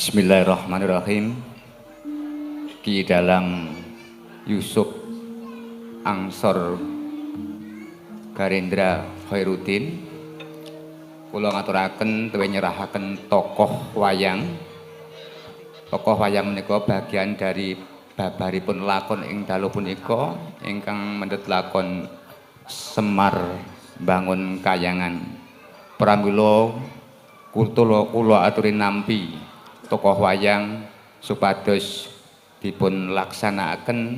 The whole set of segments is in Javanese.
Bismillahirrahmanirrahim. Ki Dalang Yusuf Angsor Garendra Khairuddin kula ngaturaken dewe nyerahaken tokoh wayang. Tokoh wayang menika bagian dari babaripun lakon ing dalu punika ingkang mendhet lakon Semar Bangun Kayangan. Pramila kula aturi nampi tokoh wayang supados dipun laksanakaken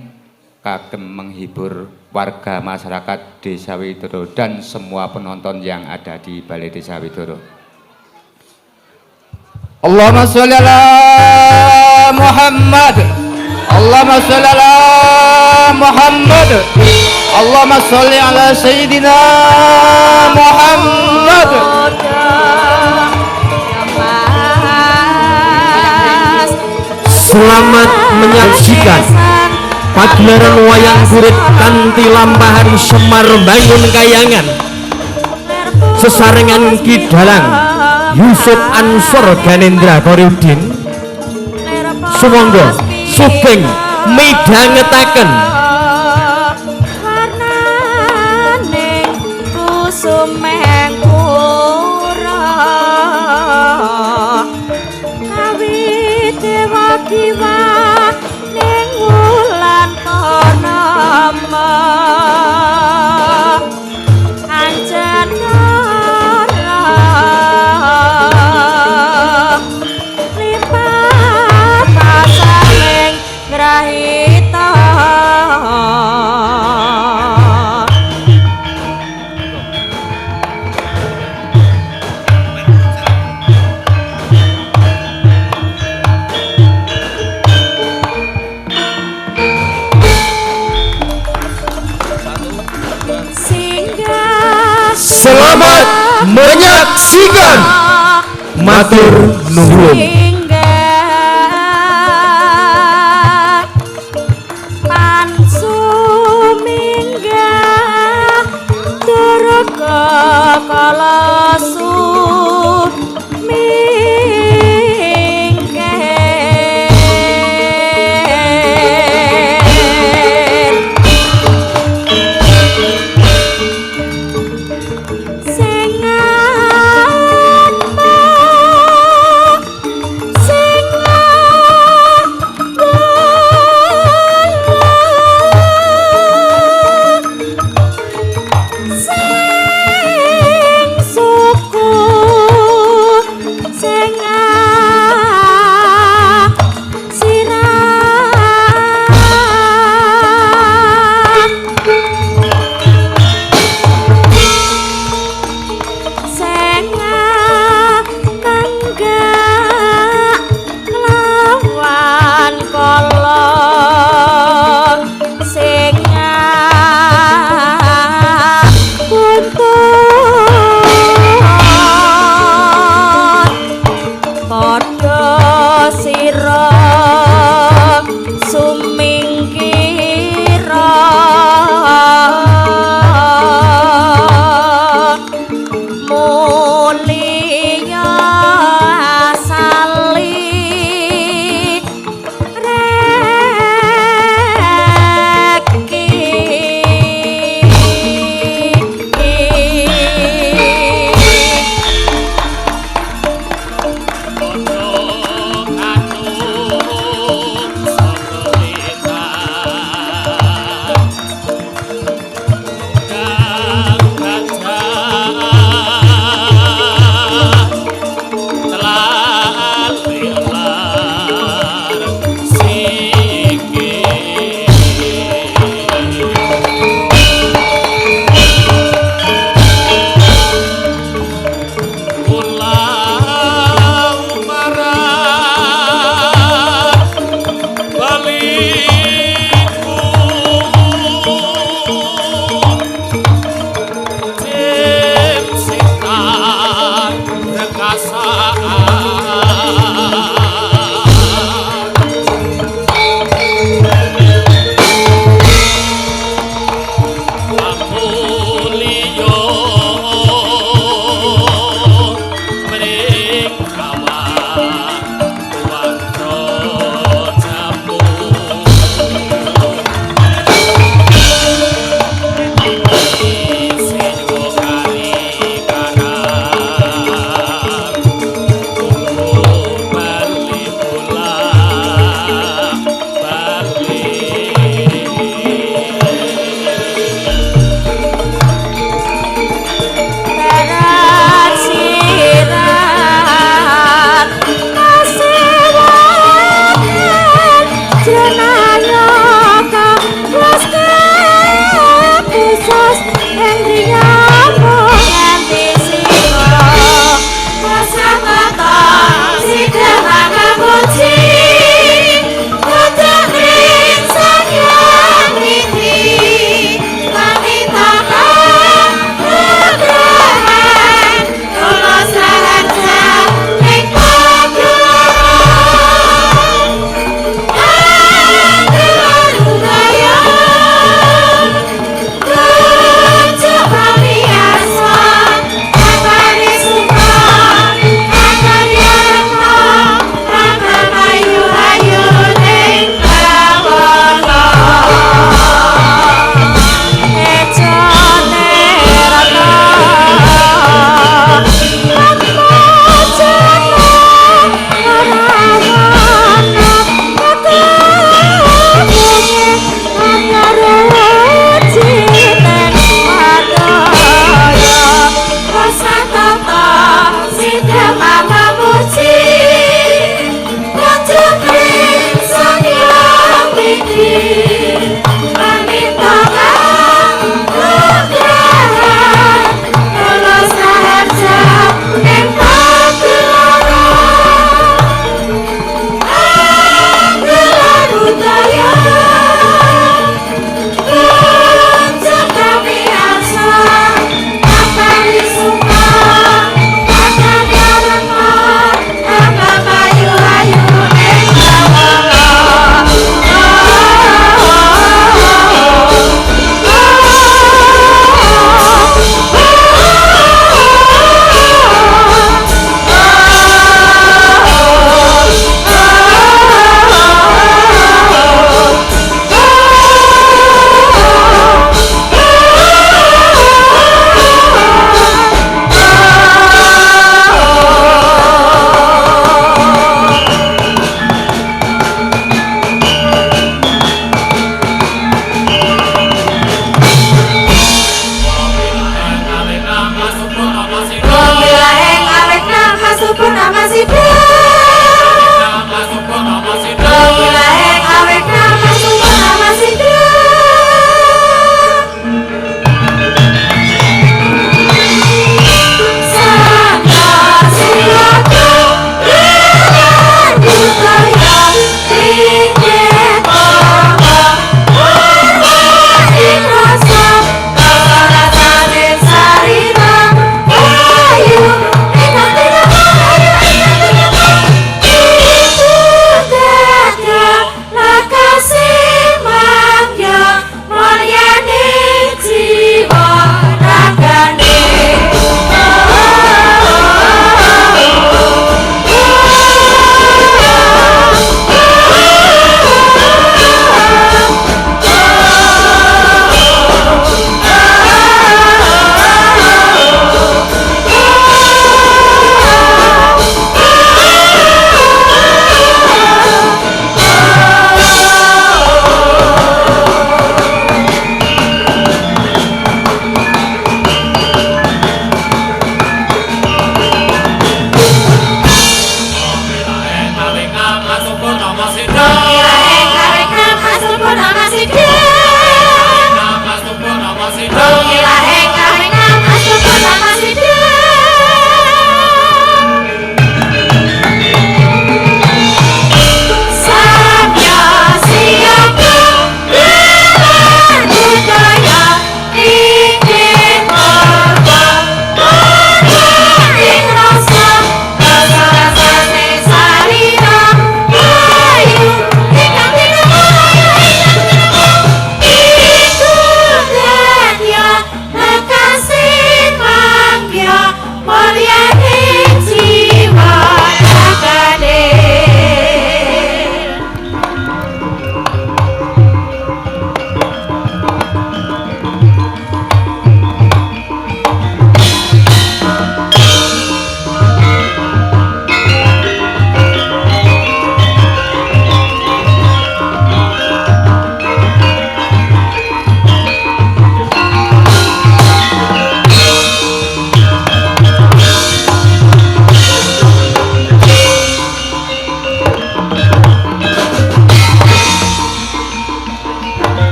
kagem menghibur warga masyarakat Desa Widoro dan semua penonton yang ada di Balai Desa Widoro. Allahumma sholli ala Muhammad. Allahumma sholli ala Muhammad. Allahumma sholli ala Sayyidina Muhammad. Selamat menyaksikan pagelaran wayang kulit kanthi lampahan Semar Bangun Kayangan sesarengan Ki Dalang Yusuf Angsor Garendra Khairuddin. Sumangga sugeng midhangetaken warnane kusumeng pura kiwa ning wulan tanama anjanara lipat pasaning grahita selamat menyaksikan matur nuwun.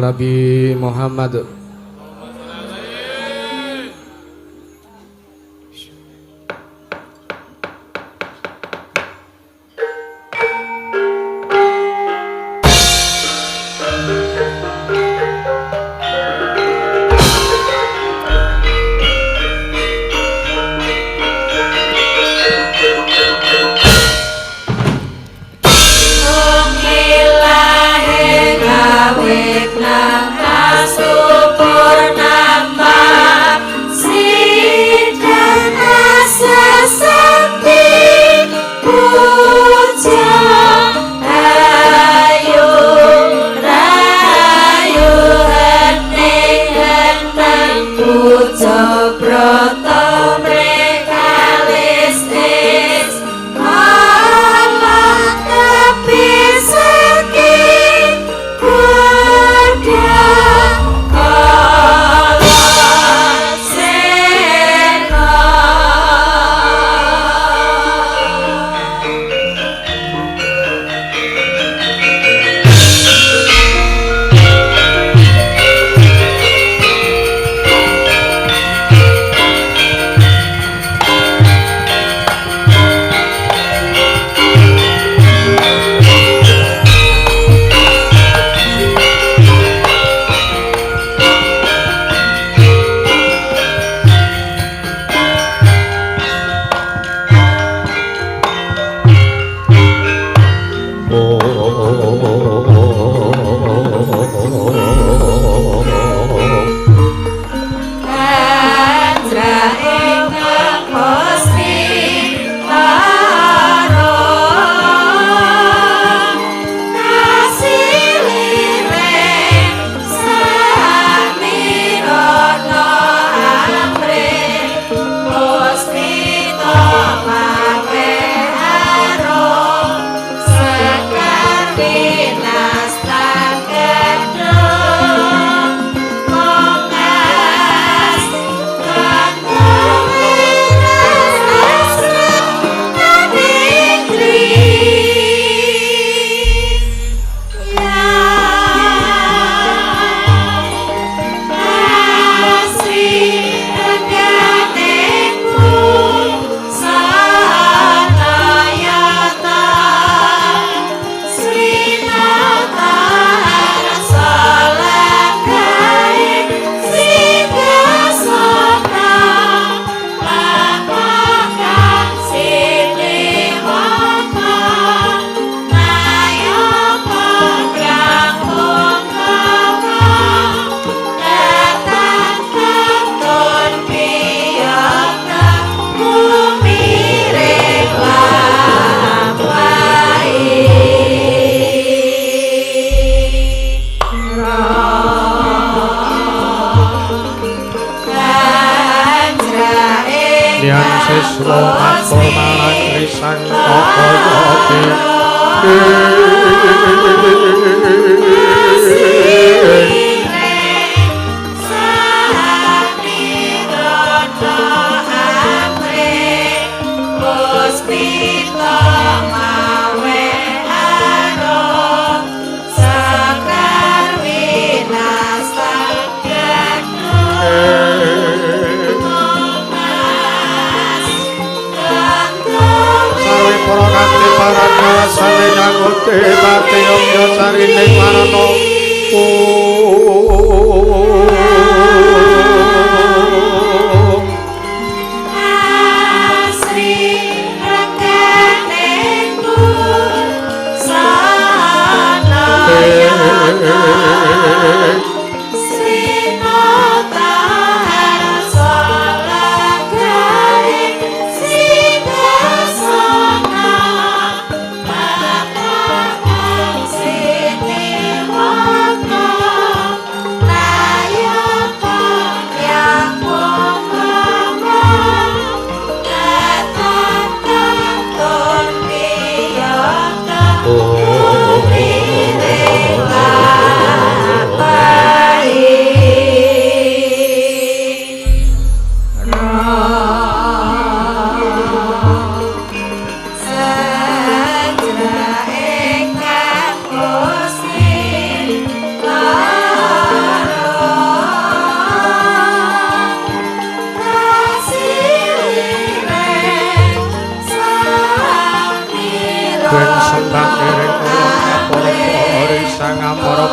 Nabi Muhammad.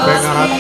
pengarat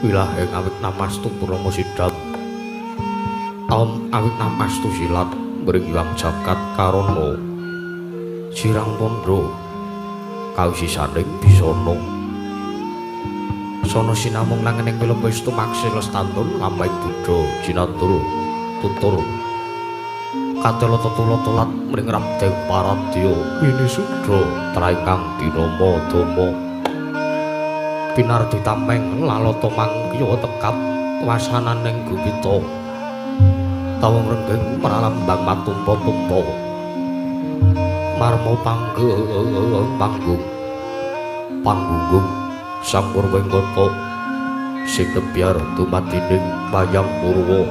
wilaheng awit namastu purama sidhat awit namastu silat mringgiwang jagat karana sirang pondro kawisisaning bisana sono sinamung nangening film westu maksih lestantun lamai buddha jinatur tutur katelo tetula-telat mring rabdeng paradya wini sudra traingkang dinama dama pinardi tameng lalata mangkiya tekap wasananing gubita tawang renggeng pralambang matumpa-tumpa marma panggung sang purwengkata sing kebyar dumadining wayang purwa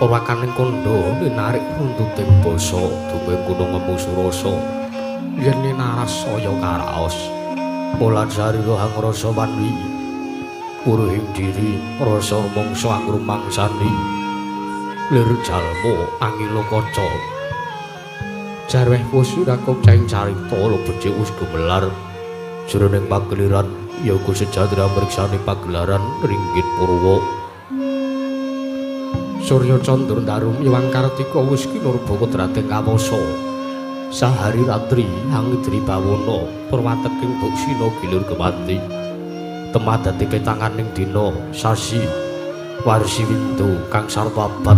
purwakaning kandha ninarik runtuting basa dumeng gunung Emusurasa yen ninaras saya karaos mulan sarira hangrasa wanwi puruhing diri rasa mangsa angrumangsani lir jalma angila kaca jarweh pusurakup caing carita lebecik wis gumelar jroning pageliran ya uga sejatira mriksani pagelaran ringgit purwa Surya Candra Darum Iwang Kartika wis kinurba kodrating kawasa sahari ratri angidri bawana purwateking buksina gilur kemanti temadati ketanganing dina sasi warsi windu kang sarta abad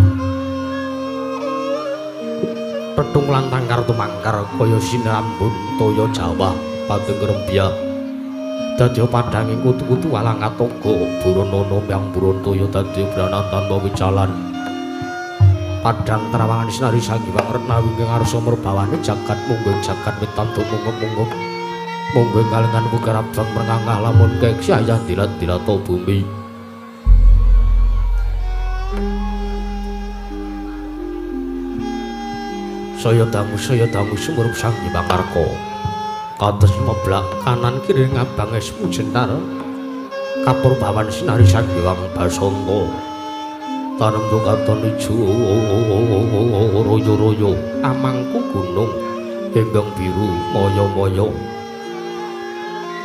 petung lantang kartu mangkar kaya sinambun toya Jawa pateng rembya dadi padhanging kutu-kutu walang katoga buronono yang burontoya dadi branan tanpa wicalan padang terawangan sinari sangiwang retna wingking arsa merbawane jagat mungguing jagat mitantuk munggup-munggup mungguing kalengan mugarabang merengangah lamun keksi ayah dilat-dilato bumi saya damu sumurup sangiwang arko kados meblak kanan kiri ngabang esmu jentar kapurbawan sinari sangiwang basonto tanam katon ijo royo-royo amangku gunung embang biru moyo-moyo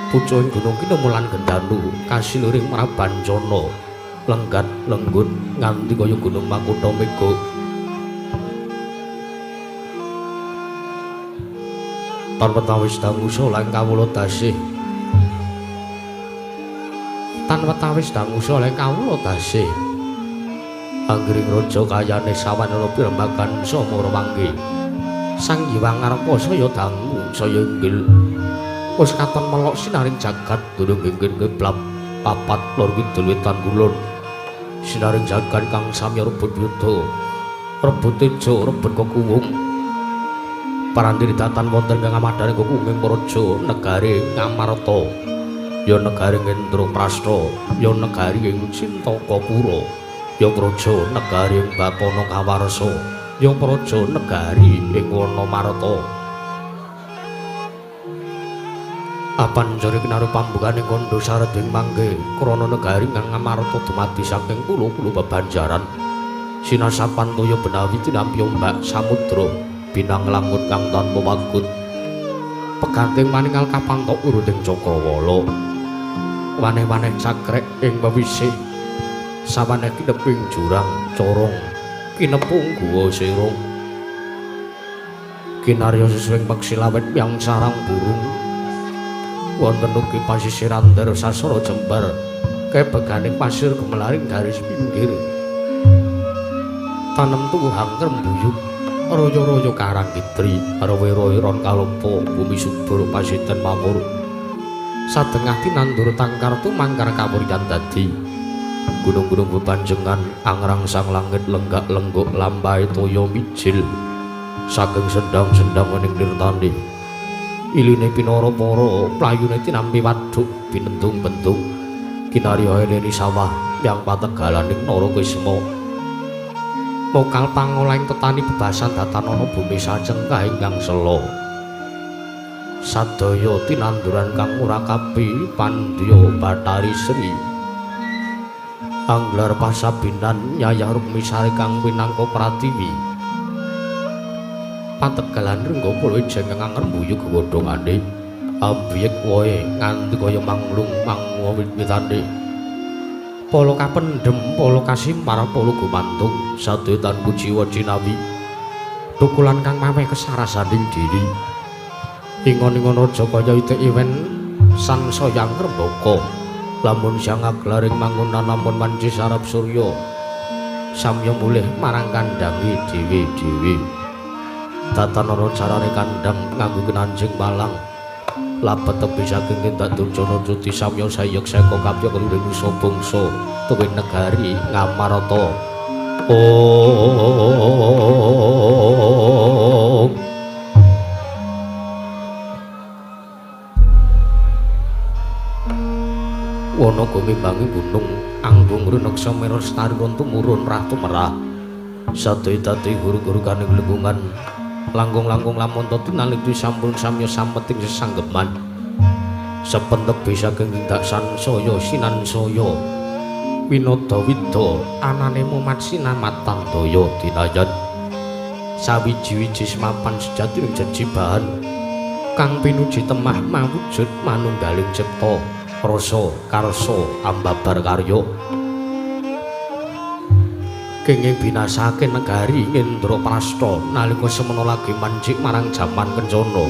pucuing gunung kina mulan gendanu kasiluring marabancana lenggat lenggut nganti kaya gunung Makutha Mega tanpa tawis dangusa lan kawula tasih anggering raja kayane sawanana pirembagan samara wangge sang Hyang Arpa saya dangu saya inggil wis katon melok sinaring jagat durung inggil keblap papat lor kidul wetan kulon sinaring jagat kang sami rebut yuda rebut tejo rebut kekuwung parandiri datan wonten kang amadane kekuwung praja negari Ngamarta ya negari Ngendraprasta ya negari ing Cintakapura ya praja negari ing Bapana Kawarsa ya praja negari ing Wanamarta apanjare kinaru pambukaning kandha sareding mangke krana negari kang Ngamarta dumadi saking pulo-pulo bebanjaran sinasapan toya benawi tinampi ombak samudra binang langut kang tanpa wakut peganting maninggal kapantok uruting Cakrawala waneh-waneh cakrek ing wewisih sawaneh kineping jurang corong kinepung guwa sirung kinarya sesuwing peksi lawet yang sarang burung wonten ugi pasisiran ndara sasara jembar kebeganing pasir gemelaring garis pinggir tanem tuwuhang rembuyuk raya-raya karang kitri rawe-rawe ron kalompo bumi subur pasiten mamur sadengah tinandur tangkar tumangkar kawuryan dadi gunung-gunung bebanjengan angrangsang langit lenggak-lengguk lambai toya mijil saking sendang-sendang wening nirtani iline pinara para playune tinampi wadhuk binentung-bentung kinarya eleni sawah yang pategalaning Narakisma mokal pangolaing tetani bebasan datanana bumi sajengkah ingkang sela sadaya tinanduran kang murakabi pandya Bathari Sri Anglar pasabinan Nyayah Rukmi Sari kang pinangka pratiwi pategalan rengga puluh jengeng ngrembuyuk godhongane ambiyek wae nganti kaya manglung manguwa wit-witane pala kapendhem pala kasimpar pala gumantung sadaya tanku jiwa cinawi tukulan kang maweh kesarasaning diri ingon-ingon raja kaya ite iwen sansaya ngrembaka lamun sang aglaring mangunan lamun manci sarap surya samya mulih marang kandhange dhewe-dhewe tatanara carane kandhang nganggo kenanjing malang labet tebi saking tindak durjana cuti samya sayek seka kapya keluring nusa bangsa tuwin negari Ngamarta wana gumimbangi gunung anggung runeksa mira stari tumurun rah tumerah sadaya dadi guru-guru kaning lengkungan langkung-langkung lamun tinaliti sampun samya sampeting sesanggeman sepentek bisa tindak sansaya sinansaya winada wida anane mumat sinamatan daya dinayan sawiji-wiji semapan sejatining jejibahan kang pinuji temah mawujud manunggaling cipta rasa karsa ambabar karya kenging binasake negari Indraprastha nalika semana lagi mancik marang jaman kencana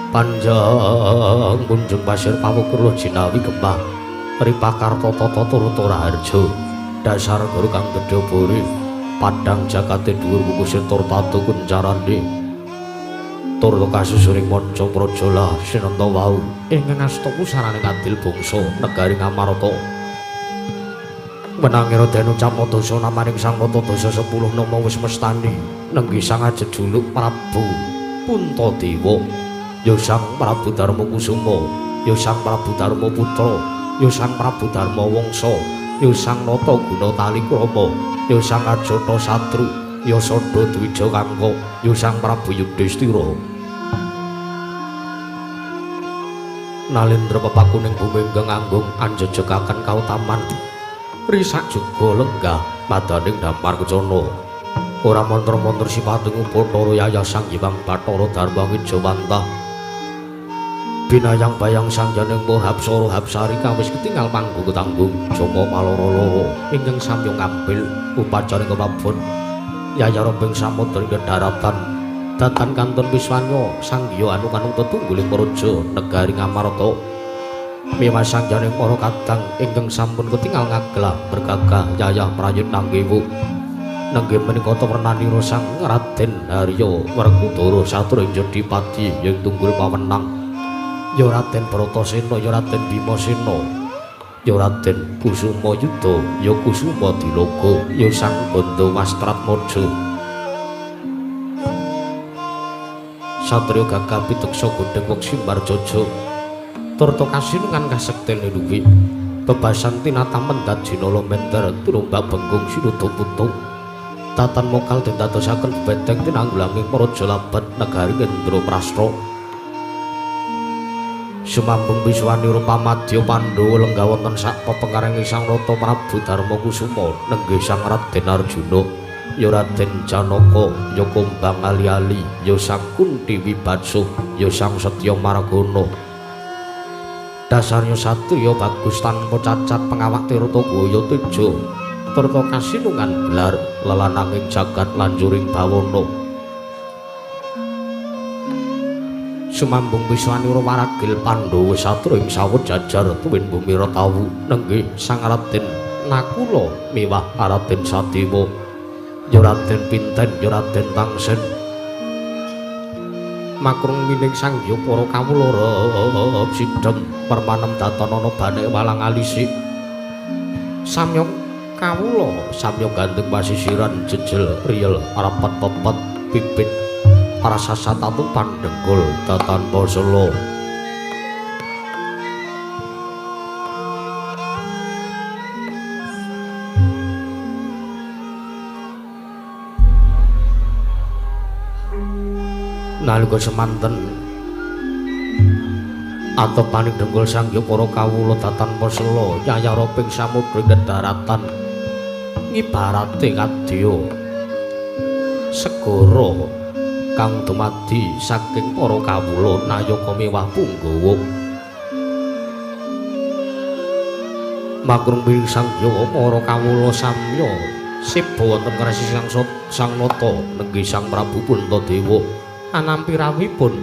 panjang kunjung pasir pawukur jinawi gembah ripakarta tata turut raharja dasar guru kang gedhe buri padang jakate dhuwur kukusé tur tatu kuncarane tur kasusuring manca praja sinenta wau ing ngasta pusarane kadil bangsa negari Ngamarta menangira denu camodasa namaning sang Natadasa 10 nama wis mestani nenggi sang ajeduluk Prabu Puntadewa ya sang Prabu Darmakusuma ya sang Prabu Darmaputra ya sang Prabu Darmawangsa ya sang Nataguna Talikrama ya sang Ajata Satru ya Sada Dwija Kangka ya sang Prabu Yudhistira nalindra pepakuning bumi ingkang anggung anjejegaken kautaman risak juga lenggah madaning dampar kecana ora montor-montor sipating Upacara Yayah Sang Hyang Bathara Dharma Wijawantah binayang bayang sangjaning Hapsara Hapsari kang wis ketingal panggung ketanggung Jaka maloro-loro ingkang samya ngambil upacara kemabon Yayah rombeng samudra ing daratan datan kantun Wiswanya Sangya anu-anu tetungguling praja negari Ngamarta miwas sangjaning para kadang ingkang sampun ketingal ngaglah bergagah Yayah prayit nanggewu nenggih menika wernanira sang Raden Harya Werkudara Satria Dipati yang tunggul pawenang ya Raden Bratasena ya Raden Bimasena ya Raden Kusuma Yuda ya Kusuma Diloga ya sang Banda Wastratmaja Satria gagah piteksa godheng weksi Marjaja turta kasinungan kasektene luwi bebasan tinata mendat jinala mender turumbak bengkung sinuda putung tatan mokal den dadosaken benteng tinanggulanging praja labat negari Indraprastha sumambung biswani rupamadya Pandhawa lenggah wonten sak pepengkaring Sang Rata Prabu Darmakusuma nenggih Sang Raden Arjuna ya Raden Janaka, ya Kumbang Ali-ali, ya Sang Kunti Wibadsuh, ya Sang Setya Margana. Dasarnya satriya bagus tanpa cacat pengawak tirta gaya teja, turta kasinungan gelar lelananging jagat lanjuring bawana. Sumambung Wiswanira waragil Pandhawa satra ing sawet jajar tuwin bumi ratawu nenggih Sang Raden Nakula miwah Raden Sadewa, ya Raden Pinten, ya Raden Tangsen. Makrung mining sangya para kawula rep sidhem permanem datanana banek walang alisik. Samya kawula samya gandeng pasisiran jejel riyel rapet pepet pipit prasasa tatu pandenggul datanpa sela. Nalika semanten atopaning denggul sangya para kawula datanpa sela nyayara ping samudra daratan ngibarate kadya segara kang dumadi saking para kawula nayaka miwah punggawa. Makrung miring sangya para kawula samya siba wonten kresi sang nata nenggih Sang Prabu Puntadewa anampi rawuhipun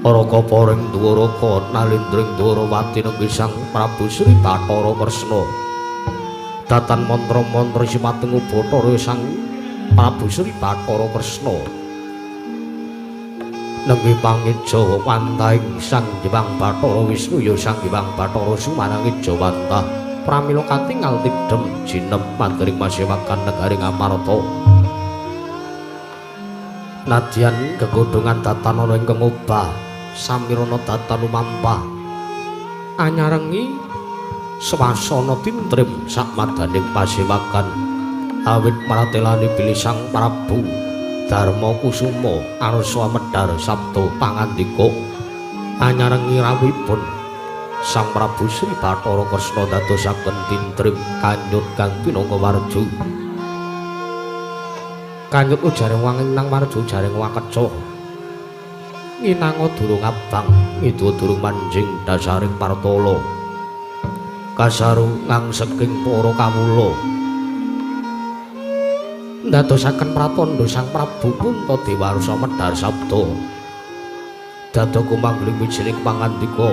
Araka paring Dwaraka nalindring Dwarawati nenggih Sang Prabu Sri Bathara Kresna datan mantra-mantra simating Bathara Sang Prabu Sri Bathara Kresna nenggih pangija wantahing Sang Hyang Bathara Wisnu ya Sang Hyang Bathara Sumanangija wantah pramila katingal tidhem jinem mandring masewakan negaring Amarta. Nadyan gegodhongan datanana ingkang obah samirana datan lumampah anyarengi swasana tintrim sak madaning pasewakan awit maratelani bilih Sang Prabu Darma Kusuma arsa medhar sabda pangandika anyarengi rawuhipun Sang Prabu Sri Bathara Kresna dadosaken tintrim kanyut kang pinangka warja. Kanyut ujaring wanging nang marjo jaring wakeca nginanga durung abang ngidul durung manjing dasaring partala kasarungang saking para kawula ndadosaken pratandha Sang Prabu Puntadewa arsa medhar sabda dada kumangling wijining pangandika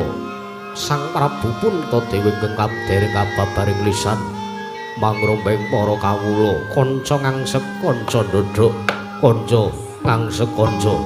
Sang Prabu Puntadewa ingkang kabdering kababaring lisan mangrombeng para kawula kanca ngangsek kanca ndodhok kanca ngangsek kanca.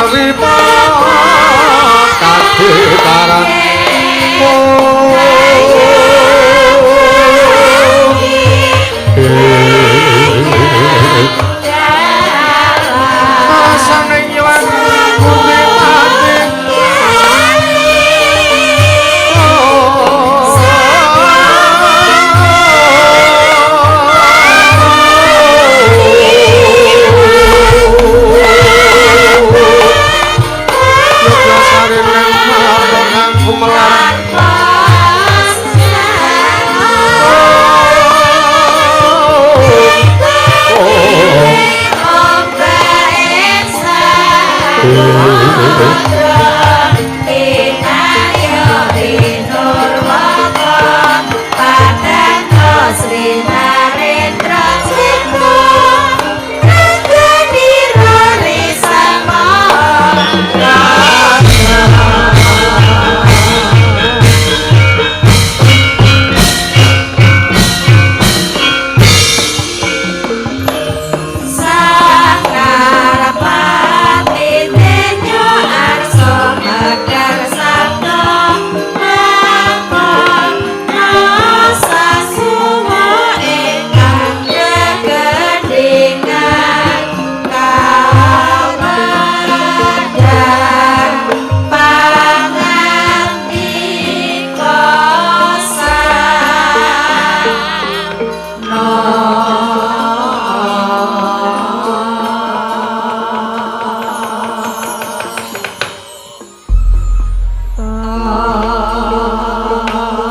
Sarwita kadekaran Asaning yuan bumi mati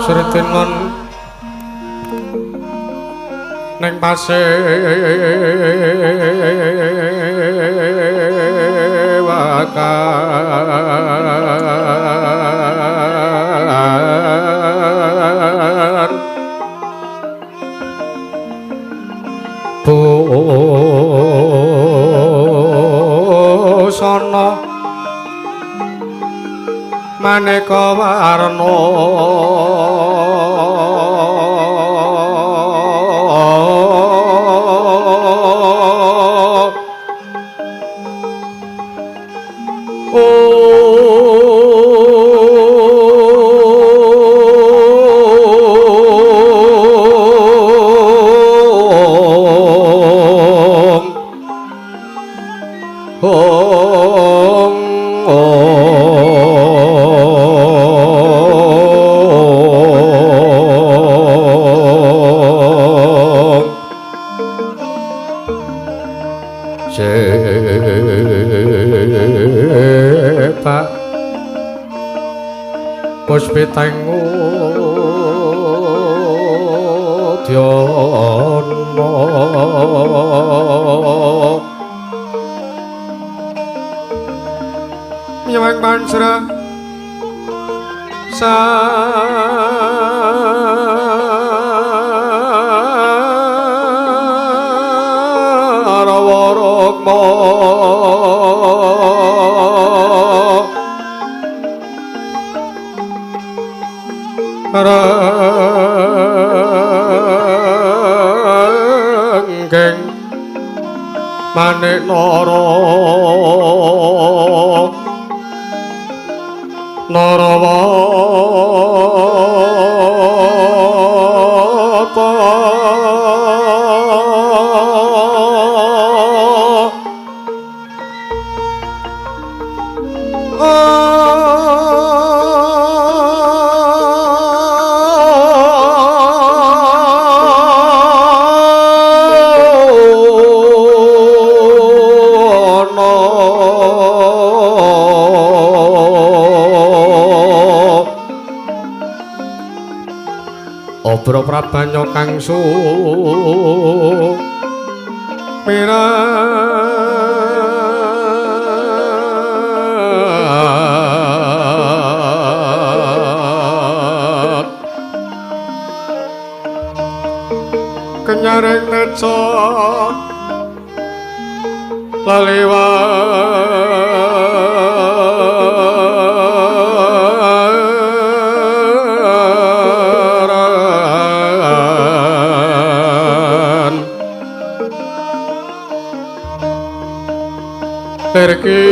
Sretingon neng pasewakan busana maneka warna Pak Puspitengu Dhyana Nyawang Pansra Sarawaragma Ranggeng Manik Nara Narawata Obro Prabanyo kang sumirat kenyaring neca laliwaran pergi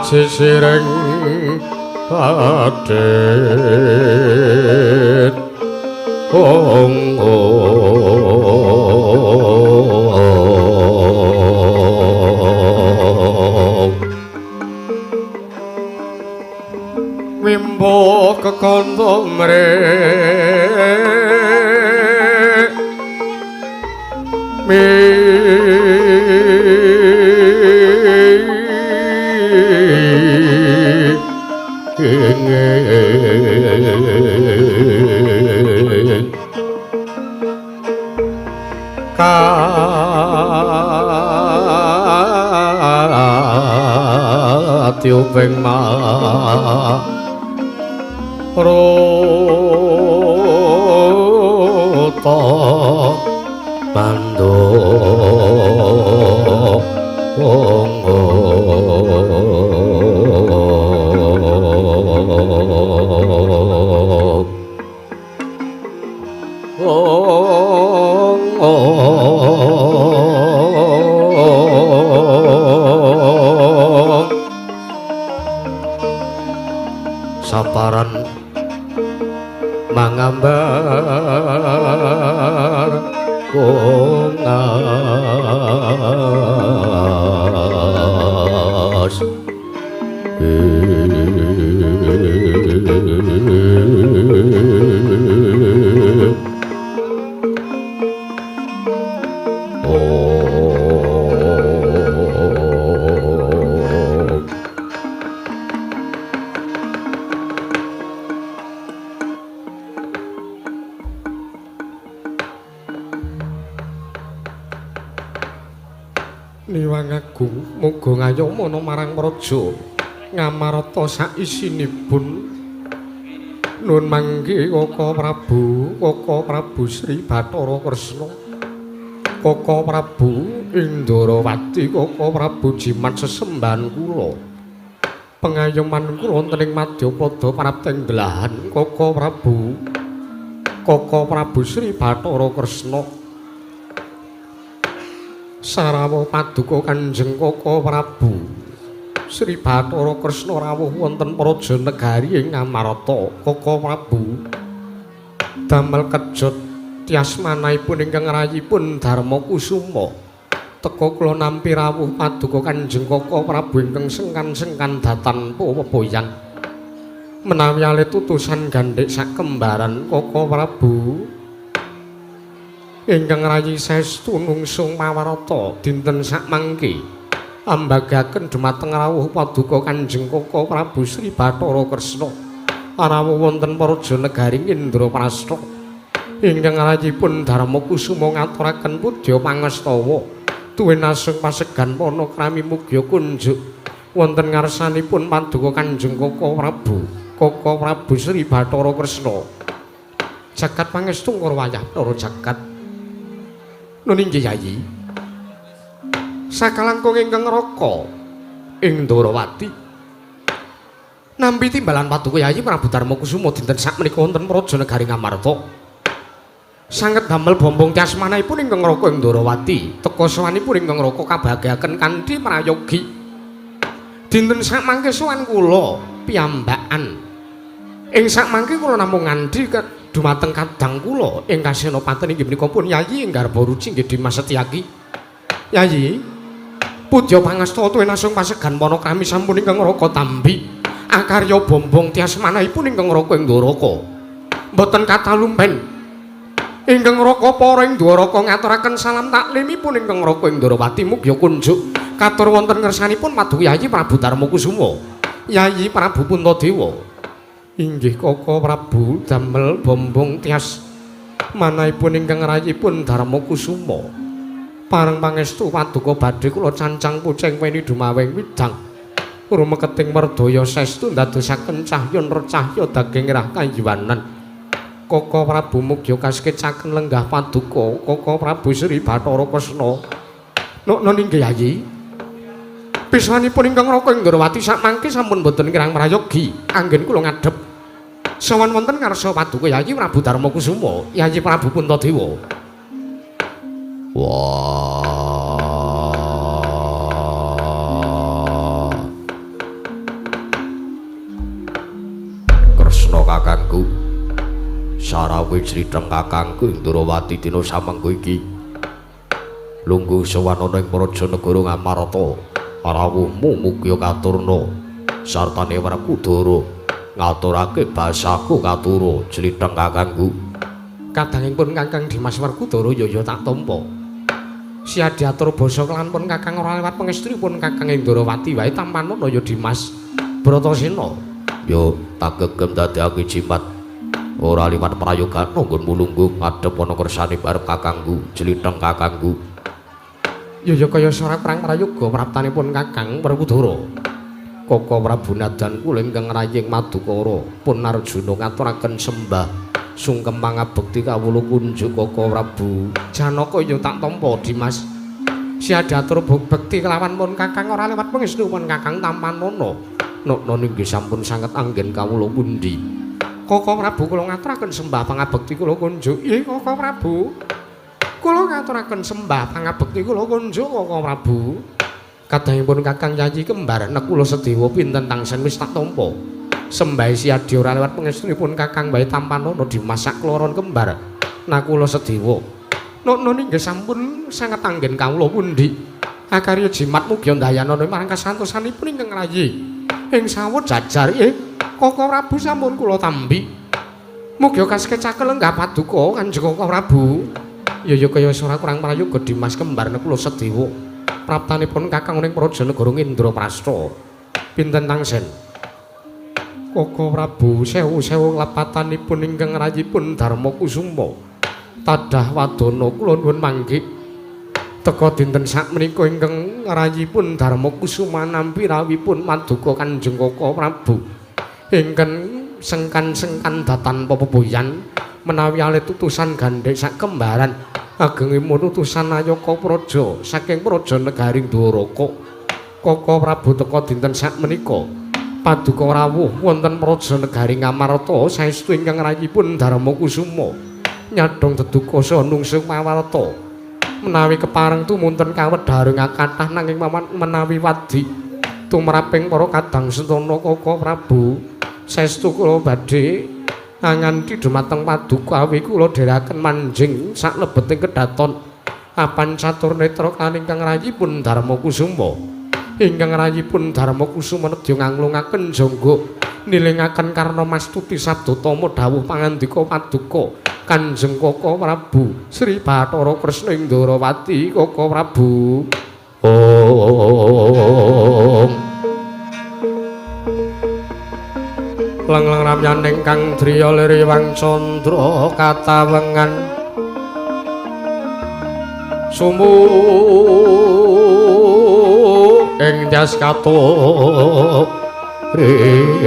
sisireng adet ong wimbo kekondo tiuping marota bando saparan mangambar kongas Niwang Agung muga ngayomana marang praja Ngamarta saisinipun nun mangke Kaka Prabu Sri Bathara Kresna Kaka Prabu Indrawati Kaka Prabu Jimat sesembahan kula pengayoman kula wonten ing Madyapada prapting delahan Kaka Prabu Sri Bathara Kresna Sarawa paduka Kanjeng Kaka Prabu Sri Bathara Kresna rawuh wonten praja negari ing Ngamarta Kaka Prabu damel kejot tiasmanahipun ingkang rayipun Darma Kusuma teka kula nampi rawuh paduka Kanjeng Kaka Prabu ingkang sengkan-sengkan datan pepoyan menawi alit utusan gandhik sak kembaran Kaka Prabu ingkang rayi saestu nungsung mawarata dinten sakmangke ambagaken dhumateng rawuh paduka Kanjeng Kaka Prabu Sri Bathara Kresna rawuh wonten praja negari Indraprastha ingkang rayipun Darma Kusuma ngaturaken pudya pangastawa tuwinasung pasegan panakrami mugya kunjuk wonten ngarsanipun paduka Kanjeng Kaka Prabu Sri Bathara Kresna jagat pangestu ngrawayah para jagat nuninggih Yayi sakalangkung ingkang raka ing Ndrawati nampi timbalan paduka Yayi Prabu Darma Kusuma dinten sakmenika wonten praja negari Ngamarta sanget damel bombong tiasmanahipun ingkang raka ing Ndrawati teka sawanipun ingkang raka kabagyaken kanthi prayogi dinten sakmangke sowan kula piyambakan ing sakmangke kula namung ngandhi dumateng kadang kula ing kasenopatan inggih menika pun Yayi ing garba ruci nggih Dimas Setyaki. Yayi, pudya pangasta tuwinasung pasegan panakrami sampun ingkang raka tambi. Akarya bombong tiasmanahipun ingkang raka ing Dwaraka. Mboten katalumpen. Ingkang raka para ing Dwaraka ngaturaken salam taklimipun ingkang raka ing Ndrawati mugya kunjuk katur wonten ngersanipun paduka Yayi Prabu Darma Kusuma. Yayi Prabu Puntadewa. Inggih Kaka Prabu damel bombong tias manahipun ingkang rayipun Darma Kusuma pareng pangestu paduka badhe kula cancang pucing weni dumawing widang rumeketing merdaya saestu ndadosaken cahya recahya daging rah kayiwanan Kaka Prabu mugya kaskecaken lenggah paduka Kaka Prabu Sri Bathara Kresna nun inggih Yayi pisanipun ingkang raka ing Ndrawati sakmangke sampun boten kirang prayogi anggen kula ngadhep sawan wonten ngarsa paduka Yayi Prabu Darma Kusuma Yayi Prabu Puntadewa wah tresna kakangku sarawi criteng kakangku Indrawati dina samengko iki lungguh sowan ana ing praja negara Ngamarta rawuhmu mugi katurna sartane Werkudara ngaturake basaku katura criteng kakangku kadangipun Kakang Dimas Werkudara ya tak tampa siadi atur basa kelan pun Kakang ora liwat pangestunipun Kakang Indrawati wae tampanono ya Dimas Bratasena ya tak gegem dadekake jimat ora liwat prayogan nggon mulungguh ngadhep ana kersane barep kakangku criteng kakangku ya kaya sora perang prayoga praptanipun Kakang Werkudara Koko Prabu Nadan kula ingkang raying Madukara pun Arjuna ngaturaken sembah sungkem pangabekti kawula kunjuk Koko Prabu Janaka ya tak tampa Dimas siadatur bekti kelawan pun Kakang ora lewat pangestu pun Kakang Tampanono nokno inggih sampun sanget anggen kawula pundi Koko Prabu kula ngaturaken sembah pangabekti kula kunjuk nggih Koko Prabu kula ngaturaken sembah pangabekti kula kunjuk Koko Prabu kadangipun Kakang Yayi kembar nek kula sedewa pinten tangsen wis tak tampa sembah siadi ora lewat pangestunipun Kakang bae Tampanono dimasak kloron kembar nak kula sedewa nokno inggih sampun sanget anggen kawula pundi akarya jimat mugi ndayanana marang kasantosanipun ingkang rayi ing sawet jajar Koko Prabu sampun kula tambi mugi kaskecakel lenggah paduka Kanjeng Koko Prabu ya kaya ora kurang prayoga Dimas kembar nek kula sedewa praptanipun Kakang ning praja negara Indraprastha pinten tangsen Koko Prabu sewu-sewu lepatanipun ingkang rayipun Darma Kusuma tadah wadana kula nuwun mangke teka dinten sakmenika ingkang rayipun Darma Kusuma nampi rawipun Maduka Kanjeng Koko Prabu ingkang sengkan-sengkan datan pepoboyan menawi alit utusan gandhek sak kembaran agengipun utusan Ayaka Praja saking Praja Negaring Dwaraka Koko Prabu teka dinten sakmenika paduka rawuh wonten Praja Negaring Ngamarta saestu ingkang rayipun Darma Kusuma nyadhong deduka saha nungsung mawarta menawi kepareng tumunten kawedharing kathah nanging menawi wadi tumraping para kadang sentana Koko Prabu saestu kula badhe nganti dumateng paduka awi kula dherekaken manjing sak lebeting kedaton apan catur netra kan ingkang rayipun Darma Kusuma ingkang rayipun Darma Kusuma nedya nganglungaken jangga nilingaken karna mastuti sabdatama dawuh pangandika paduka Kanjeng Koko Prabu Sri Bathara Kresna Indrawati Koko Prabu Om Lang-lang ramyan ingkang driya liriwang candra katawengan sumu ing jas kato retan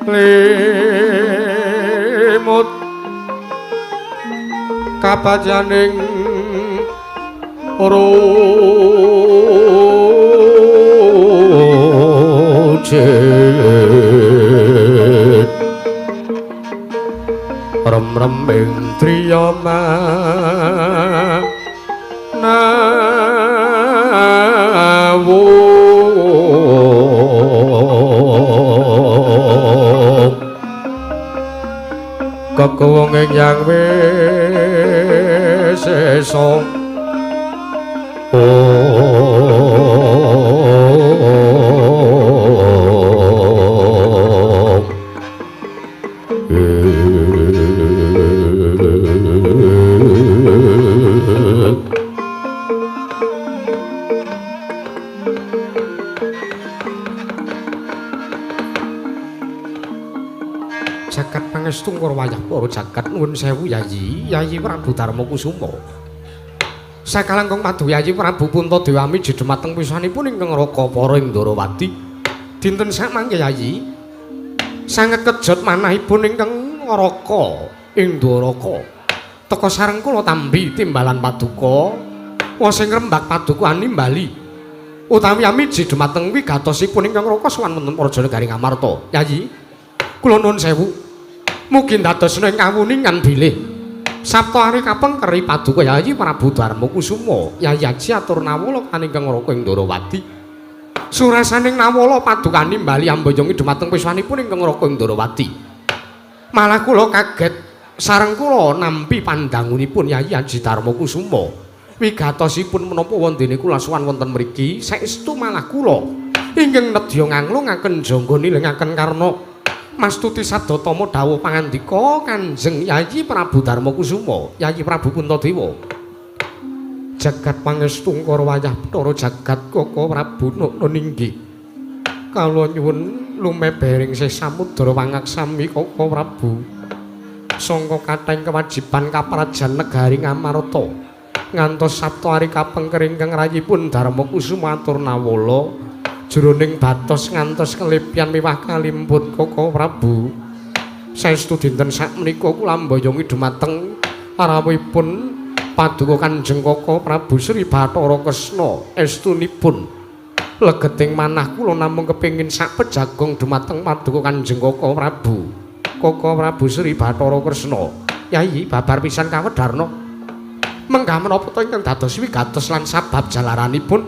limut kapajaning rojet rem-reming triyama nawo kekuwong yang wis sesa jagat pangestu wayah para jagat nuwun sewu Yayi Yayi Prabu Darma Kusuma sakalangkung padu Yayi Prabu Puntadewa miji dhumateng pisanipun ingkang Raka para Indrawati dinten samangke Yayi sanget kejot manahipun ingkang Raka Indrawaka teka sareng kula tambi timbalan paduka wa sing rembak paduka animbali utawi amiji dhumateng wigatosipun ingkang Raka sowan wonten Praja Negaring Ngamarta Yayi kula nuwun sewu mugi ndadosna ing kawuningan bilih Sabta ari kapengkeri paduka Yayi Prabu Darma Kusuma Yayi Aji atur nawala kaningkang raka ing Ndarawati. Surasaning nawala paduka nimbali ambayongi dumateng piswanipun ingkang raka ing Ndarawati. Malah kula kaget sareng kula nampi pandangunipun Yayi Aji Darma Kusuma. Wigatosipun menapa wondene kula sowan wonten mriki saestu malah kula inggih nedya nganglungaken jangga nilengaken karna mastuti sadatama dawuh pangandika Kanjeng Yayi Prabu Darma Kusuma Yayi Prabu Puntadewa. Jagat pangestu karo wayah Bathara jagat Kaka Prabu Ninggih. Kala nyuwun lumebering sih samudra wangaksami Kaka Prabu. Sangka kathahing kewajiban kaprajan negari Ngamarta ngantos Sabtu ari kapengker ingkang rayipun Darma Kusuma atur nawala jroning batos ngantos kelipyan miwah kalimpun Kaka Prabu. Saestu dinten sakmenika kula mbayongi dumateng rawuhipun paduka Kanjeng Kaka Prabu Sri Bathara Kresna estunipun legeting manah kula namung kepengin sak pejagong dumateng paduka Kanjeng Kaka Prabu. Kaka Prabu Sri Bathara Kresna Yayi babar pisan kawedarna menggah menapa to ingkang dados wigatos lan sabab jalaranipun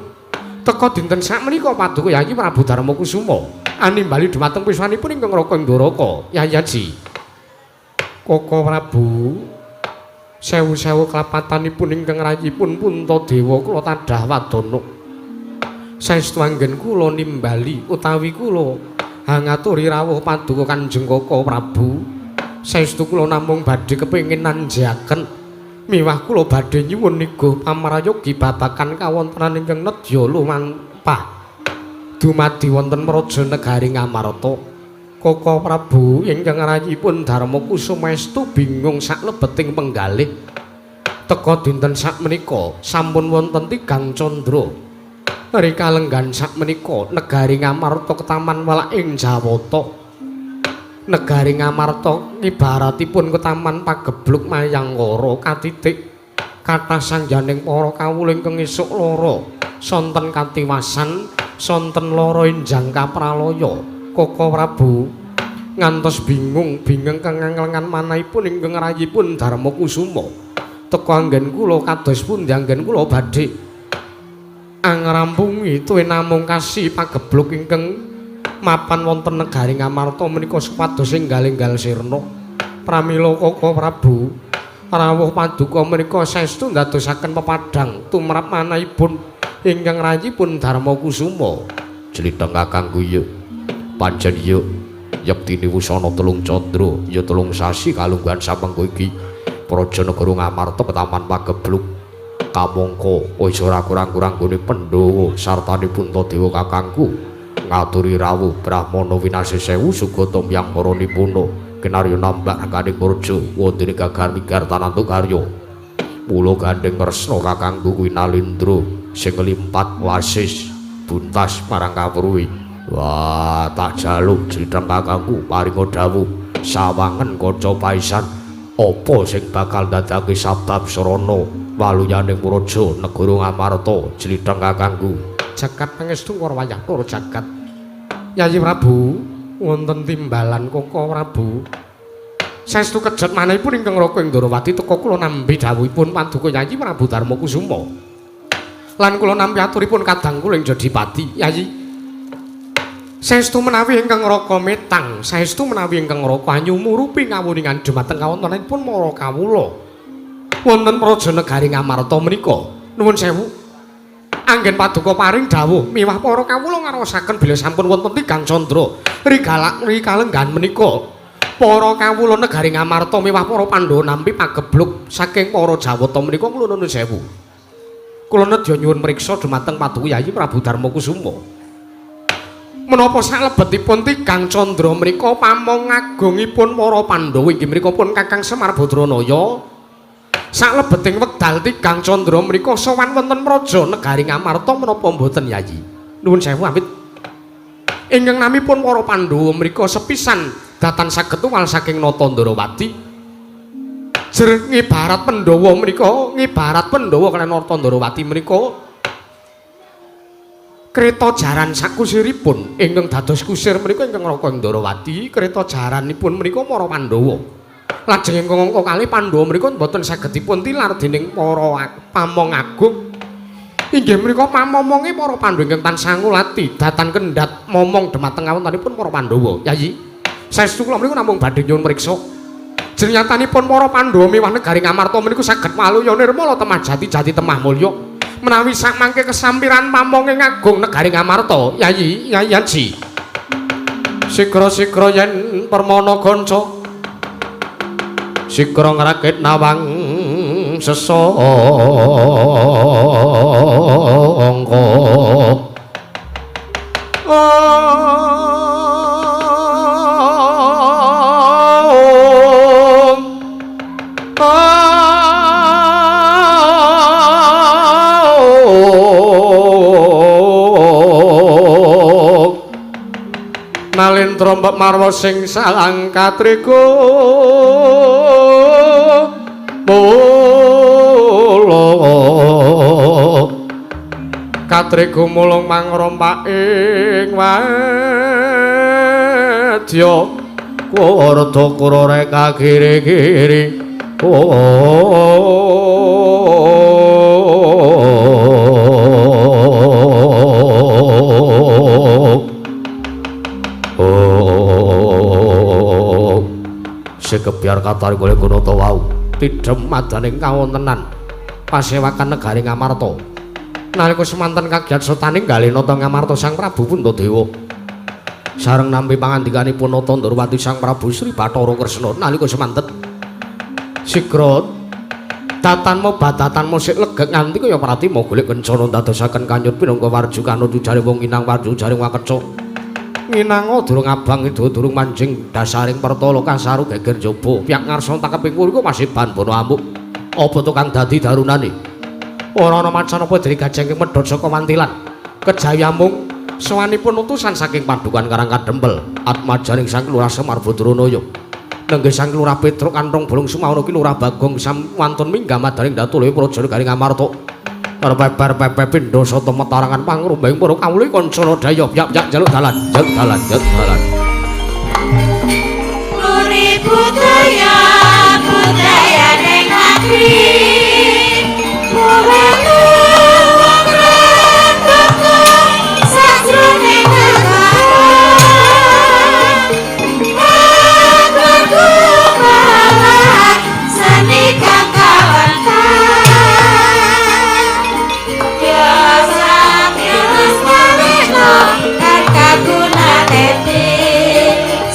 teka dinten sakmenika paduka Yayi Prabu Darma Kusuma animbali dumateng piswanipun ingkang raka ing Dwaraka. Yayi Aji Kaka Prabu sewu-sewu klapatanipun ingkang rayipun Puntadewa kula tadah wadana. Saestu anggen kula nimbali utawi kula ngaturi rawuh paduka Kanjeng Kaka Prabu. Saestu kula namung badhe kepengin nanjaken miwah kula badhe nyuwun niguh pamrayogi babagan kawontenan ingkang nedya lumampah dumadi wonten Praja Negari Ngamarta. Kaka Prabu ingkang rayipun Darma Kusuma estu bingung saklebeting penggalih. Teka dinten sakmenika sampun wonten 3 candra. Rikalenggan sakmenika Negari Ngamarta ketaman welak ing Jawata. Negari Ngamarta ibaratipun ketaman pagebluk Mayanggara katitik kathah sangjaning para kawula ingkang esuk lara sonten katiwasan sonten lara enjang kapralaya. Kaka Prabu ngantos bingung kengengan manahipun ingkang rayipun Darma Kusuma. Teka anggen kula kados pundi anggen kula badhe angrampungi tuwin namung kasih pagebluk ingkang mapan wonten Negari Ngamarta menika supados enggal-enggal sirna. Pramila Kaka Prabu rawuh paduka menika saestu ndadosaken pepadhang tumrap manahipun ingkang rayipun Darma Kusuma. Clitheng Kakang Guyu pancen ya yektine wusana 3 candra ya 3 sasi kalungguhan samengko iki Praja Negara Ngamarta ketaman pagebluk kamangka wis ora kurang-kurang gone Pandhawa sartane Puntadewa kakangku ngaturi rawuh Brahmana winasih sewu sugata miyang para nipuna kinarya nambah rakane praja wondene gagar migar tanantu karya mula gandeng resna kakangku kuwi Nalindra sing nglimpat wasis buntas marang kawruhi. Wah, tak jaluk criteng kakangku paringa dawuh sawangen kaca paisan apa sing bakal dadake sabab sarana waluyaning praja Negara Ngamarta criteng kakangku. Jagat pangestu karo wayah para jagat. Yayi Prabu wonten timbalan Kaka Prabu. Saestu kejet manahipun ingkang raka ing Ndarawati teka kula nampi dawuhipun paduka Yayi Prabu Darma Kusuma. Lan kula nampi aturipun kadang kula ing Jodipati. Yayi saestu menawi ingkang raka metang, saestu menawi ingkang raka anyu murupi ngawuningan dumateng kawontenanipun para kawula wonten Praja Negari Ngamarta menika. Nuwun sewu. Anggen paduka paring dawuh miwah para kawula ngarosaken bilih sampun wonten 3 candra rikalenggan menika. Para kawula Negari Ngamarta miwah para Pandhawa nampi pagebluk saking para Jawata menika kula nuwun sewu. Kula nedya nyuwun mriksa dumateng paduka Yayi Prabu Darma Kusuma. Menapa salebetipun 3 candra menika pamong agungipun para Pandhawa inggih menika pun Kakang Semar Badranaya. Salebeting wekdal 3 candra menika sowan wonten Praja Negari Ngamarta menapa mboten Yayi? Nuwun sewu amit. Ingkang namipun para Pandhawa menika sepisan datan saged tuwal saking Nata Ndarawati. Jer ngibarat Pandhawa menika, ngibarat Pandhawa kaliyan Nata Ndarawati menika kreta jaran sakusiripun ingkang dados kusir menika ingkang raka ing Ndarawati kreta jaranipun menika para Pandhawa Lajeng ingkang kalih Pandhawa menika boten saged dipun tilar dening para pamong agung. Inggih menika pamomonge para Pandhawa ingkang tansah ngulati datan kendhat momong dhumateng awontenipun para Pandhawa. Yayi, saestu kula menika namung badhe nyuwun mriksa. Jenenyatanipun para Pandhawa miwah negari Ngamarta menika saged maluya nirmala temah jati temah mulya. Menawi sak mangke kesampiran pamonge ngagung negari Ngamarta, Yayi, Yayi Haji. Sigra-sigra yen permana kanca Sikra ngrakit nawang sesangka nalin trompet marwa sing salang katriku katriku mulung mangrompak ing wadya kurda kurore kagiri-giri Sekebiar katari kule gunata wau tidhem madaning kawontenan pasewakan negari Ngamarta nalika semanten kagiat setaning ninggali nata Ngamarta Sang Prabu Puntadewa sareng nampi pangandikanipun nata Ndorowati Sang Prabu Sri Bathara Kresna nalika semanten sigra datanmu badatanmu sik legek nganti kaya pratima golek kencana dadosaken kanyut pinangka warju kanuju jaring wong inang warju jaring wakeca nginang durung abang durung manjing dasaring pertala kasaru geger jaba pihak ngarsa takeping kuriku masih ban bono amuk apa to kang dadi darunane ora ana macan apa dari gajeng medhot saka mantilan kejaya mung sawanipun utusan saking Padukan Karang Kadempel atmajaning Sang Lurah Semar Badranaya nenggih Sang Lurah Petruk kantong bolong sumawana ki Lurah Bagong sam wantun minggah madaning Datulaya Praja Negari Ngamarta Perpeper pindha sata matarangan pangrembahing para kawula kancana daya yak jaluk dalan Muri budaya ning ati Murane wong rembaka sajroning negara Aku malah seni kang kawantan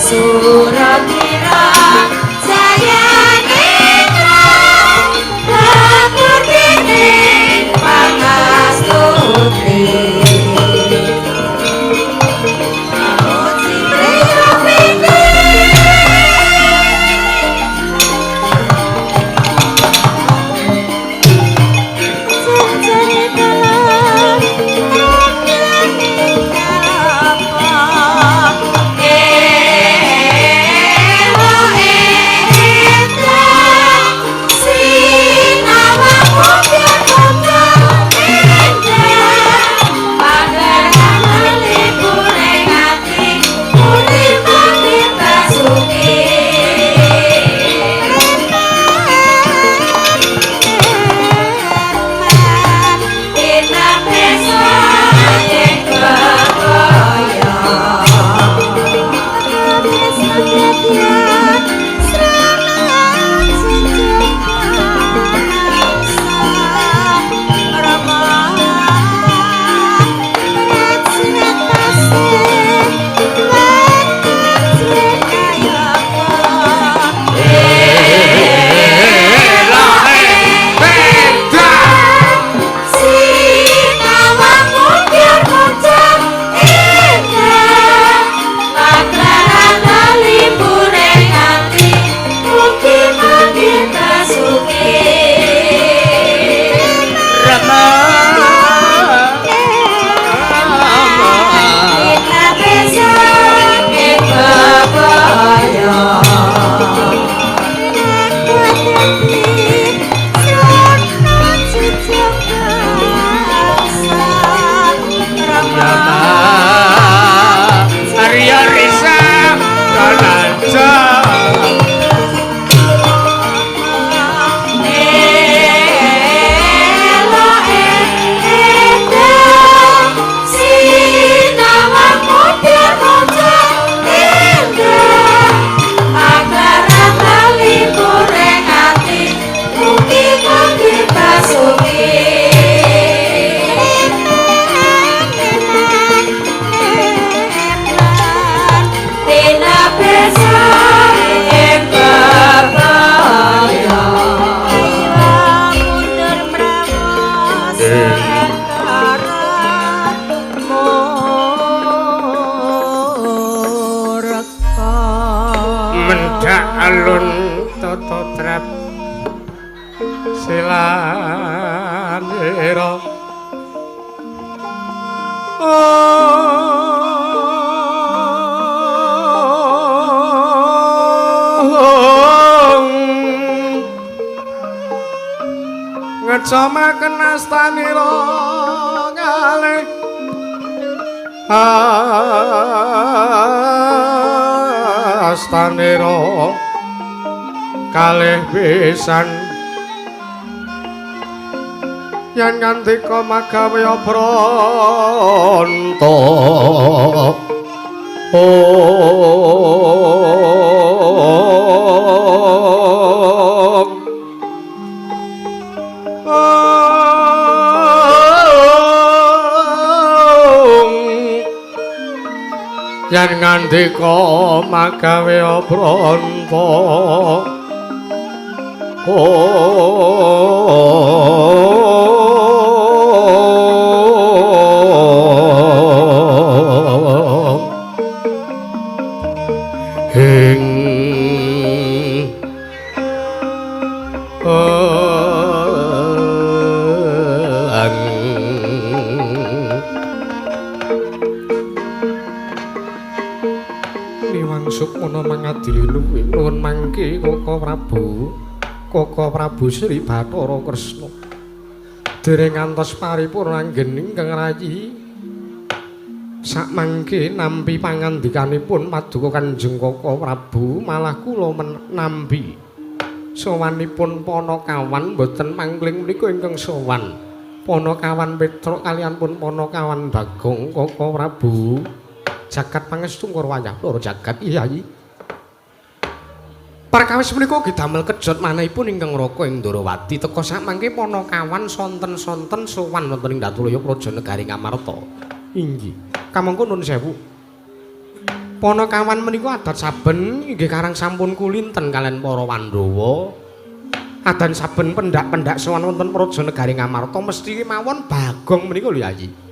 Suratira Jaya Nitra Lapor Dini mendak alun tata trep silanira ngecamaken astanira kalih astanira kalih pisan yen ngandika magawe pranta yen ngandika magawe pranta Sukmana mangadili nuwun mangke Koko Prabu Sri Bathara Kresna dereng ngantos paripurna anggen ingkang rayi sakmangke nampi pangandikanipun Paduka Kanjeng Koko Prabu malah kula nampi sowanipun Panakawan boten mangling menika ingkang sowan Panakawan Petruk kaliyan pun Panakawan Bagong Koko Prabu jagat pangestu wayah loro jagat Yayi. Perkawis menika ugi damel kejot manahipun ingkang Raka Indrawati teka samangke Panakawan sonten-sonten sowan wonten ing Datulaya Praja Negari Ngamarta. Inggih. Kamangka nuwun sewu. Panakawan menika adat saben inggih karang sampun kulinten kalian para Pandhawa. Adan saben pendak-pendak sowan wonten Praja Negari Ngamarta mesti mawon Bagong menika lho Yayi.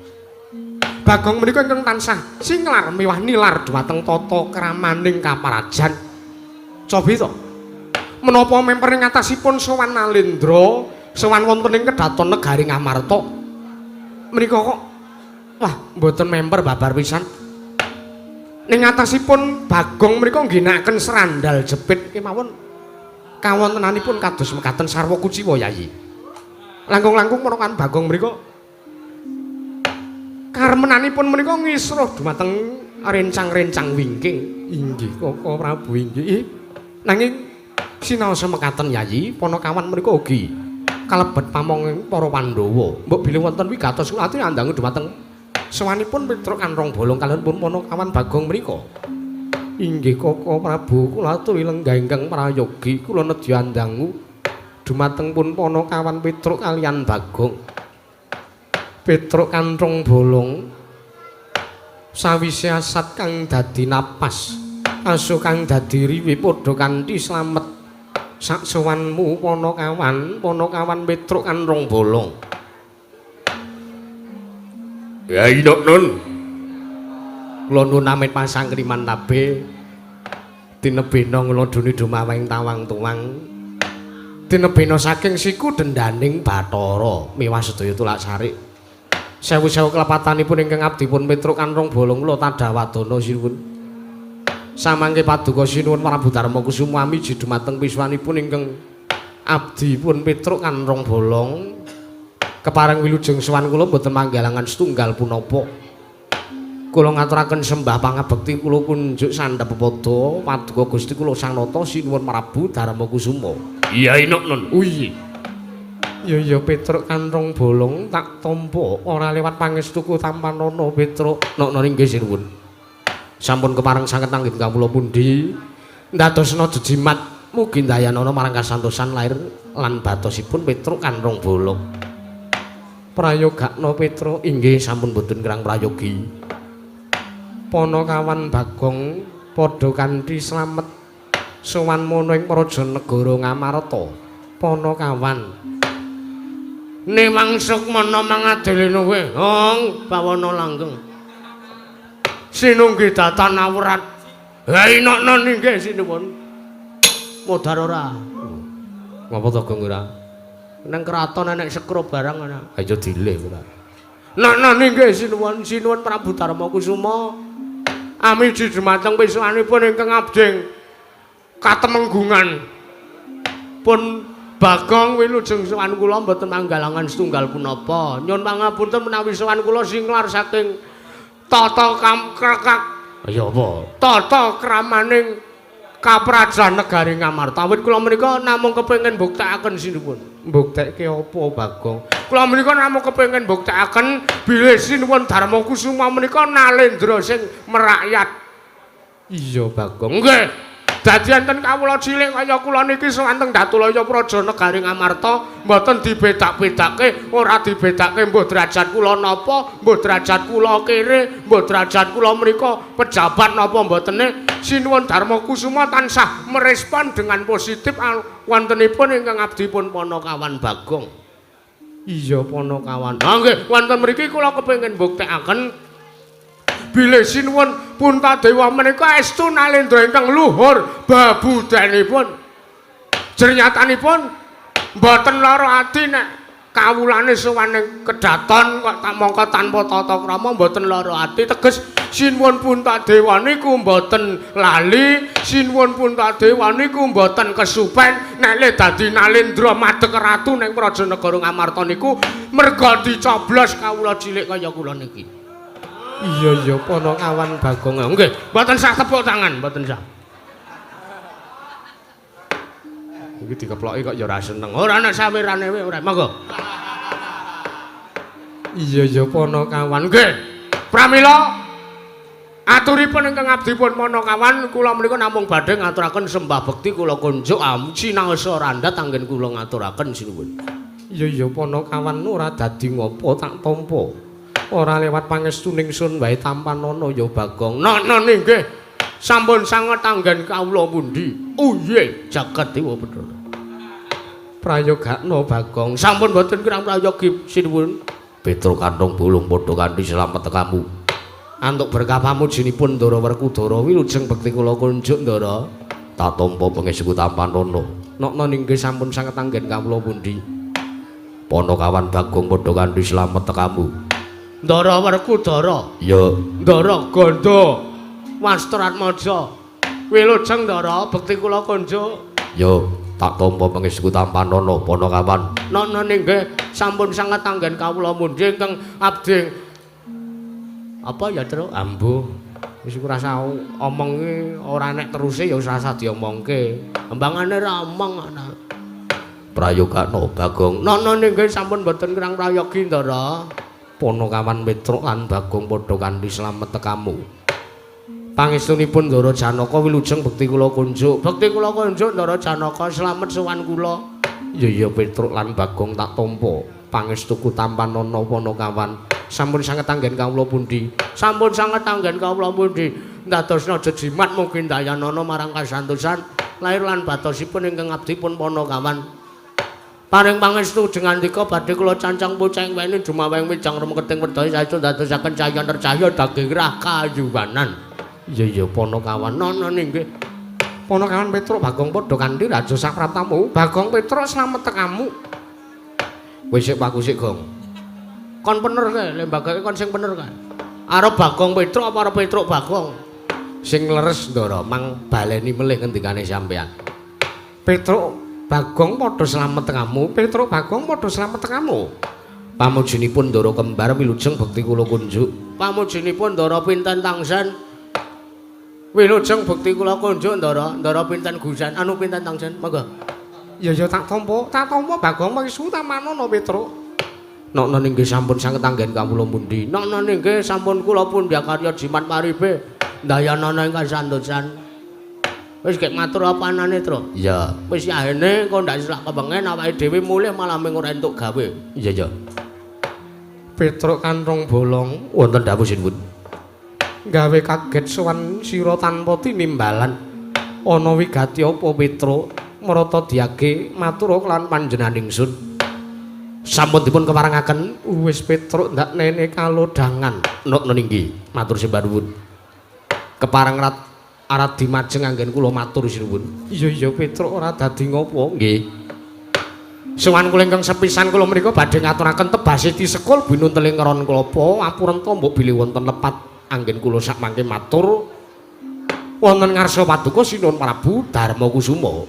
Bagong menika ingkang tansah singlar miwah nilar dhumateng tata kramaning kaparajan. Cobi to. Menapa memper ing atasipun sowan Nalendra, sowan wonten ing Kedaton Negari Ngamarta. Menika kok wah mboten memper babar pisan. Ning atasipun Bagong menika ngginakaken serandal jepit kemawon kawontenanipun kados mekaten sarwa kuciwa Yayi. Langkung-langkung menawa Bagong menika karmenanipun menika ngisruh dumateng rencang-rencang wingking. Inggih Koko Prabu inggih. Nanging sinaosa mekaten Yayi, Panakawan menika ugi kalebet pamonging para Pandhawa. Mbok bilih wonten wigatos kula aturi andangu dumateng sawanipun Petruk Kanrong Bolong kaliyan pun Panakawan Bagong menika. Inggih Koko Prabu kula aturi lenggah ingkang prayogi kula nedya andangu dumateng pun Panakawan Petruk kaliyan Bagong. Petruk Kanrong Bolong sawise asat kang dadi napas asu kang dadi riwi padha kanthi slamet sak sowanmu Panakawan Petruk Kanrong Bolong. Yai Nun kula nuwun amit pasangkriman tabe tinebena nglodoni dumawing tawang tuwang tinebena saking siku dendaning Bathara miwah sedaya tulak sarik. Sewu-sewu kelepatanipun ingkang abdipun Petruk Kanrong Bolong kula tadhawadana sinuwun. Samangke paduka sinuwun Prabu Darma Kusuma miji dumateng piswanipun ingkang abdipun Petruk Kanrong Bolong. Kepareng wilujeng sowan kula boten manggalangan setunggal punapa. Kula ngaturaken sembah pangabekti kula kunjuk sandhep pepada paduka Gusti kula Sang Nata sinuwun Prabu Darma Kusuma. Iya Nun. Uyi. Ya Petruk Kanrong Bolong tak tampa ora lewat pangestuku tampanana Petruk Nokna inggih sinuwun. Sampun kepareng sanget anggen kawula pundi ndadosna jejimat mugi dayanana marang kasantosan lair lan batosipun Petruk Kanrong Bolong. Prayogakna Petruk inggih sampun boten kirang prayogi. Panakawan Bagong padha kanthi slamet sowan mono ing Praja Negara Ngamarta. Panakawan Niwang Sukmana mangadili nuwe. Hong pawana langgeng. Sinunggi datan awrat. Hai nok-nok nggih sinuwun. Modar ora. Ngapa to Gong ora? Nang kraton enek sekro barang ana. Ayo dilih ora. Nok-nok nggih sinuwun Prabu Darma Kusuma. Amiji dumateng pisukanipun ingkang abding katemenggungan. Pun Bagong wilujeng sowan kula mboten manggalangan setunggal punapa. Nyuwun pangapunten menawi sowan kula singlar saking tata kamkrekak. Ya apa? Tata kramaning kaprajan negari Ngamarta. Awit kula menika namung kepengin mbuktekaken sinuwun. Mbuktekke apa Bagong? Kula menika namung kepengin mbuktekaken bilih sinuwun Darma Kusuma menika nalendra sing merakyat. Iya Bagong. Nggih. Dadi enten kawula cilik kaya kula niki sewanteng Datulaya Praja negari Ngamarta mboten dibedak-bedake, ora dibedakke mbuh derajat kula napa, mbuh derajat kula kere, mbuh derajat kula menika pejabat napa mbotene. Sinuwun Darma Kusuma tansah merespon dengan positif wontenipun ingkang abdipun Panakawan Bagong. Iya Panakawan. Ha nggih, wonten mriki kula kepengin mbuktekaken bilih sinuwun Puntadewa menika estu nalendra ingkang luhur babudanipun. Jernyatanipun mboten lara ati nek kawulane sowan kedaton kok tak mongko tanpa tata krama mboten lara ati. Teges sinuwun Puntadewa niku mboten lali, sinuwun Puntadewa niku mboten kesupen nek le dadi nalendra madhek ratu ning Prajanegara Ngamarta niku merga dicoblos kawula cilik kaya kula niki. Iya Panakawan Bagong. Nggih, mboten sah tepuk tangan, mboten sah. Iki dikeploki kok ya ora seneng. Ora ana sawirane wae ora. Monggo. Iya Panakawan. Nggih. Pramila aturipun ingkang abdipun Panakawan kula menika namung badhe ngaturaken sembah bekti kula kunjuk sinaosa randhat anggen kula ngaturaken sinuwun. Iya Panakawan ora dadi ngopo tak tampa. Ora lewat pangestuning sun wae tampanana ya Bagong. Nok-nok nggih. Sampun sanget anggen kawula pundi? Oh nggih, jagat Dewa Bathara. Prayogakna Bagong. Sampun boten kirang prayogi sinuwun. Petruk kantong bolong padha kanthi slamet tekamu. Antuk berkah pamujinipun Ndara Werkudara wilujeng bekti kula kunjuk Ndara. Tak tampa pangestu tampanana. Nok-nok nggih sampun sanget anggen kawula pundi? Panakawan Bagong padha kanthi slamet tekamu. Ndara Werkudara. Ya. Ndara Gandha. Wastratmaja. Wilujeng Ndara bekti kula kunjuk. Ya, tak tampa pangestu tampanana Panakawan. Nok-nok nggih sampun sanget anggen kawula mundi ingkang abdi apa ya terus ambuh. Wis ora usah omong iki ora nek teruse ya ora usah diomongke. Embangane ra omong ana. Prayogakna Bagong. Nok-nok nggih sampun boten kirang prayogi Ndara. Panakawan Petruk lan Bagong padha kanthi slamet tekamu. Pangestunipun Ndara Janaka wilujeng bekti kula kunjuk. Bekti kula kunjuk Ndara Janaka slamet sowan kula. Ya Petruk lan Bagong tak tampa. Pangestuku tampanana Panakawan. Sampun sanget anggen kawula pundi? Sampun sanget anggen kawula pundi? Ndadosna jejimat mugi dayanana marang kasantosan lair lan batosipun ingkang abdipun Panakawan. Paring pangestu jengandika badhe kula cancang puceng wene dumaweng mijang remeketing wedaya saestu dadosaken cahya nercahya daging rah kayuwanan. Iya Panakawan. Nono nggih. Panakawan Petruk Bagong padha kanthi raja sapratamu. Bagong Petruk slamet tekamu. Wis sik Pak sik Gong. Kon bener kae, lembagake kon sing bener kae. Arep Bagong Petruk apa arep Petruk Bagong? Sing leres Ndara, mang baleni melih ngendikane sampean. Petruk Bagong padha slamet tekamu, Petruk Bagong padha slamet tekamu. Pamujinipun Ndara kembar wilujeng bekti kula kunjuk. Pamujinipun Ndara pinten tangsen? Wilujeng bekti kula kunjuk Ndara, Ndara pinten gusan? Anu pinten tangsen? Monggo. Ya tak tampa Bagong mangsu tamanana Petruk. Nok-nok nggih sampun sanget anggen kawula pundi? Nok-nok nggih sampun kula pundi karya jimat paribe dayanana ing kasantosan. Wis gek matur apanane, Tru? Iya. Wis yahene kok ndak selak kepengen awake dhewe mulih malah ming ora entuk gawe. Iya. Petruk kantong bolong wonten dawuh sinten? Gawe kaget sowan sira tanpa tinimbalan. Ana wigati apa Petruk? Marata diage matur lan panjenengan ingsun. Sampun dipun keparengaken wis Petruk ndak nene kalodhangan. Nok nggih, matur sembah nuwun. Kepareng arat dimajeng anggen kula matur sinuwun. Iya Petruk ora dadi ngopo nggih. Sowan kula ingkang sepisan kula menika badhe ngaturaken tebase disekul binunteling ron klapa apurenta mbok bilih wonten lepat anggen kula sak mangke matur wonten ngarsa paduka sinuwun Prabu Darmakusuma.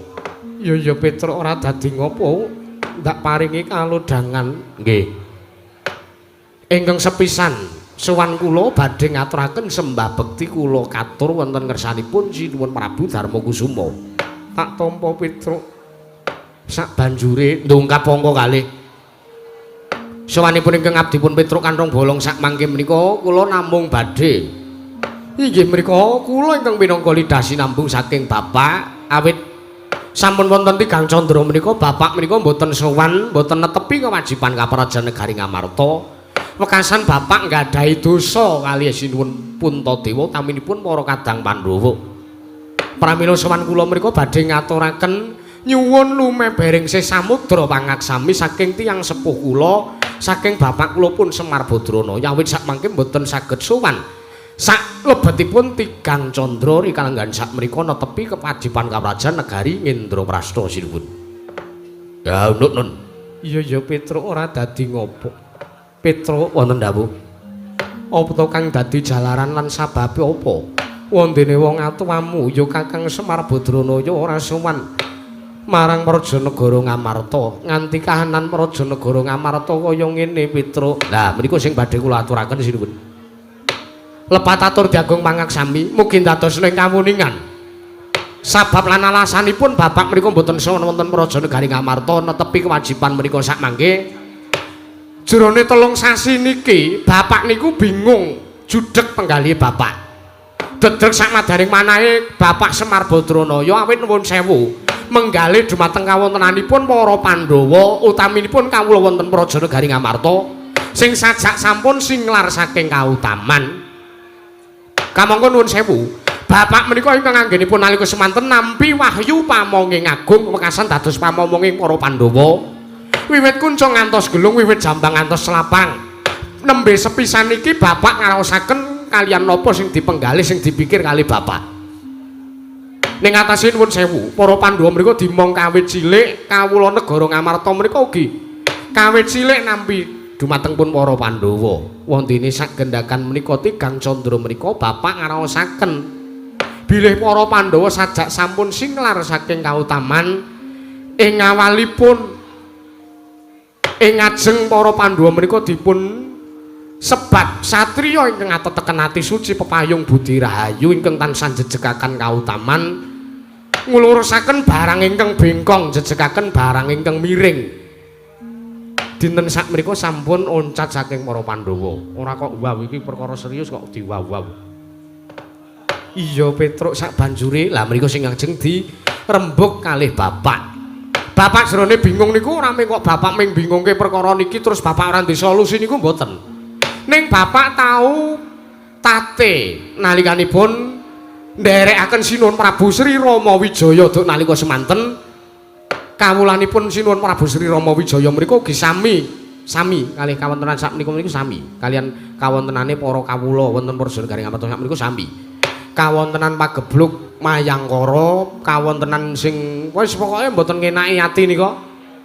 Iya Petruk ora dadi ngopo. Ndak paringi kalodhangan nggih. Ingkang sepisan sowan kula badhe ngaturaken sembah bekti kula katur wonten ngersanipun sinuwun Prabu Darmakusuma. Tak tampa Petruk sak banjure ndongkap angka kalih. Sowanipun ingkang abdipun Petruk kantong bolong sak mangke menika kula namung badhe inggih menika kula ingkang minangka lidasi nambung saking Bapak awit sampun wonten tigang candra menika bapak menika mboten sowan, mboten netepi kewajiban kaprajan negari Ngamarta. Wekasan bapak nggadahi dosa kalih sinuwun Puntadewa taminipun para kadang Pandhawa. Pramila sowan kula menika badhe ngaturaken nyuwun lumebering sesamudra pangaksami saking tiyang sepuh kula, saking bapak kula pun Semar Badrana. Yawit sak mangke mboten saged sowan. Sak lebetipun tigang candra rikalenggan sak menika netepi kewajiban kaprajan negari Ngendraprasta sinuwun. Ya nun. Iya Petruk ora dadi ngopo. Petruk wonten dawuh. Apa to kang dadi jalaran lan sababe apa? Wondene wong atuwamu ya Kakang Semar Badrana ya ora sowan marang Prajanegara Ngamarta. Nganti kahanan Prajanegara Ngamarta kaya ngene Petruk. Lah menika sing badhe kula aturaken sinuwun. Lepat atur diagung pangaksami mugi dados ning kawuningan. Sabab lan alasanipun bapak menika mboten sowan wonten Prajanegari Ngamarta netepi kewajiban menika sak mangke. Jerone 3 sasi niki bapak niku bingung judheg penggalih bapak. Dedeg sak madaring manahe Bapak Semar Badrana ya awit nuwun sewu menggalih dumateng kawontenanipun para Pandhawa utaminipun kawula wonten Prajanegari Ngamarta sing sajak sampun singlar saking kautaman. Kamangka nuwun sewu, bapak menika ingkang anggenipun nalika semanten nampi wahyu pamonging agung wekasan dados pamomonging para Pandhawa. Wiwit kunca ngantos gelung, wiwit jambang ngantos selapang. Nembe sepisan iki bapak ngaraosaken kaliyan napa sing dipenggalih sing dipikir kalih bapak. Ning atase nuwun sewu, para Pandhawa menika dimong kawit cilik kawula negara Ngamarta menika ugi kawit cilik nampi dumateng pun para Pandhawa. Wondene sak gendakan menika tigang candra menika bapak ngaraosaken bilih para Pandhawa sajak sampun singlar saking kautaman ing awalipun ing ajeng para Pandhawa menika dipun sebat satriya ingkang ateteken ati suci pepayung budi rahayu ingkang tansah jejegaken kautaman nglurusaken barang ingkang bengkong jejegaken barang ingkang miring. Dinten sak menika sampun oncat saking para Pandhawa. Ora kok wow iki perkara serius kok diwaw-waw. Iya Petruk sak banjure lah menika sing ajeng dirembug kalih bapak. Bapak jerone bingung niku ora mung kok bapak ming bingungke perkara niki terus bapak ora ndek solusi niku mboten. Ning bapak tahu tate nalikanipun nderekaken Sinuwun Prabu Sri Rama Wijaya duk nalika semanten kawulanipun Sinuwun Prabu Sri Rama Wijaya mriku ugi sami kalih kawontenan sak menika niku sami kaliyan kawontenane para kawula wonten Prajanegari Ngamarta sak menika sami. Kawontenan pagebluk mayangkara, kawontenan sing wis pokoke mboten ngenaki ati nika.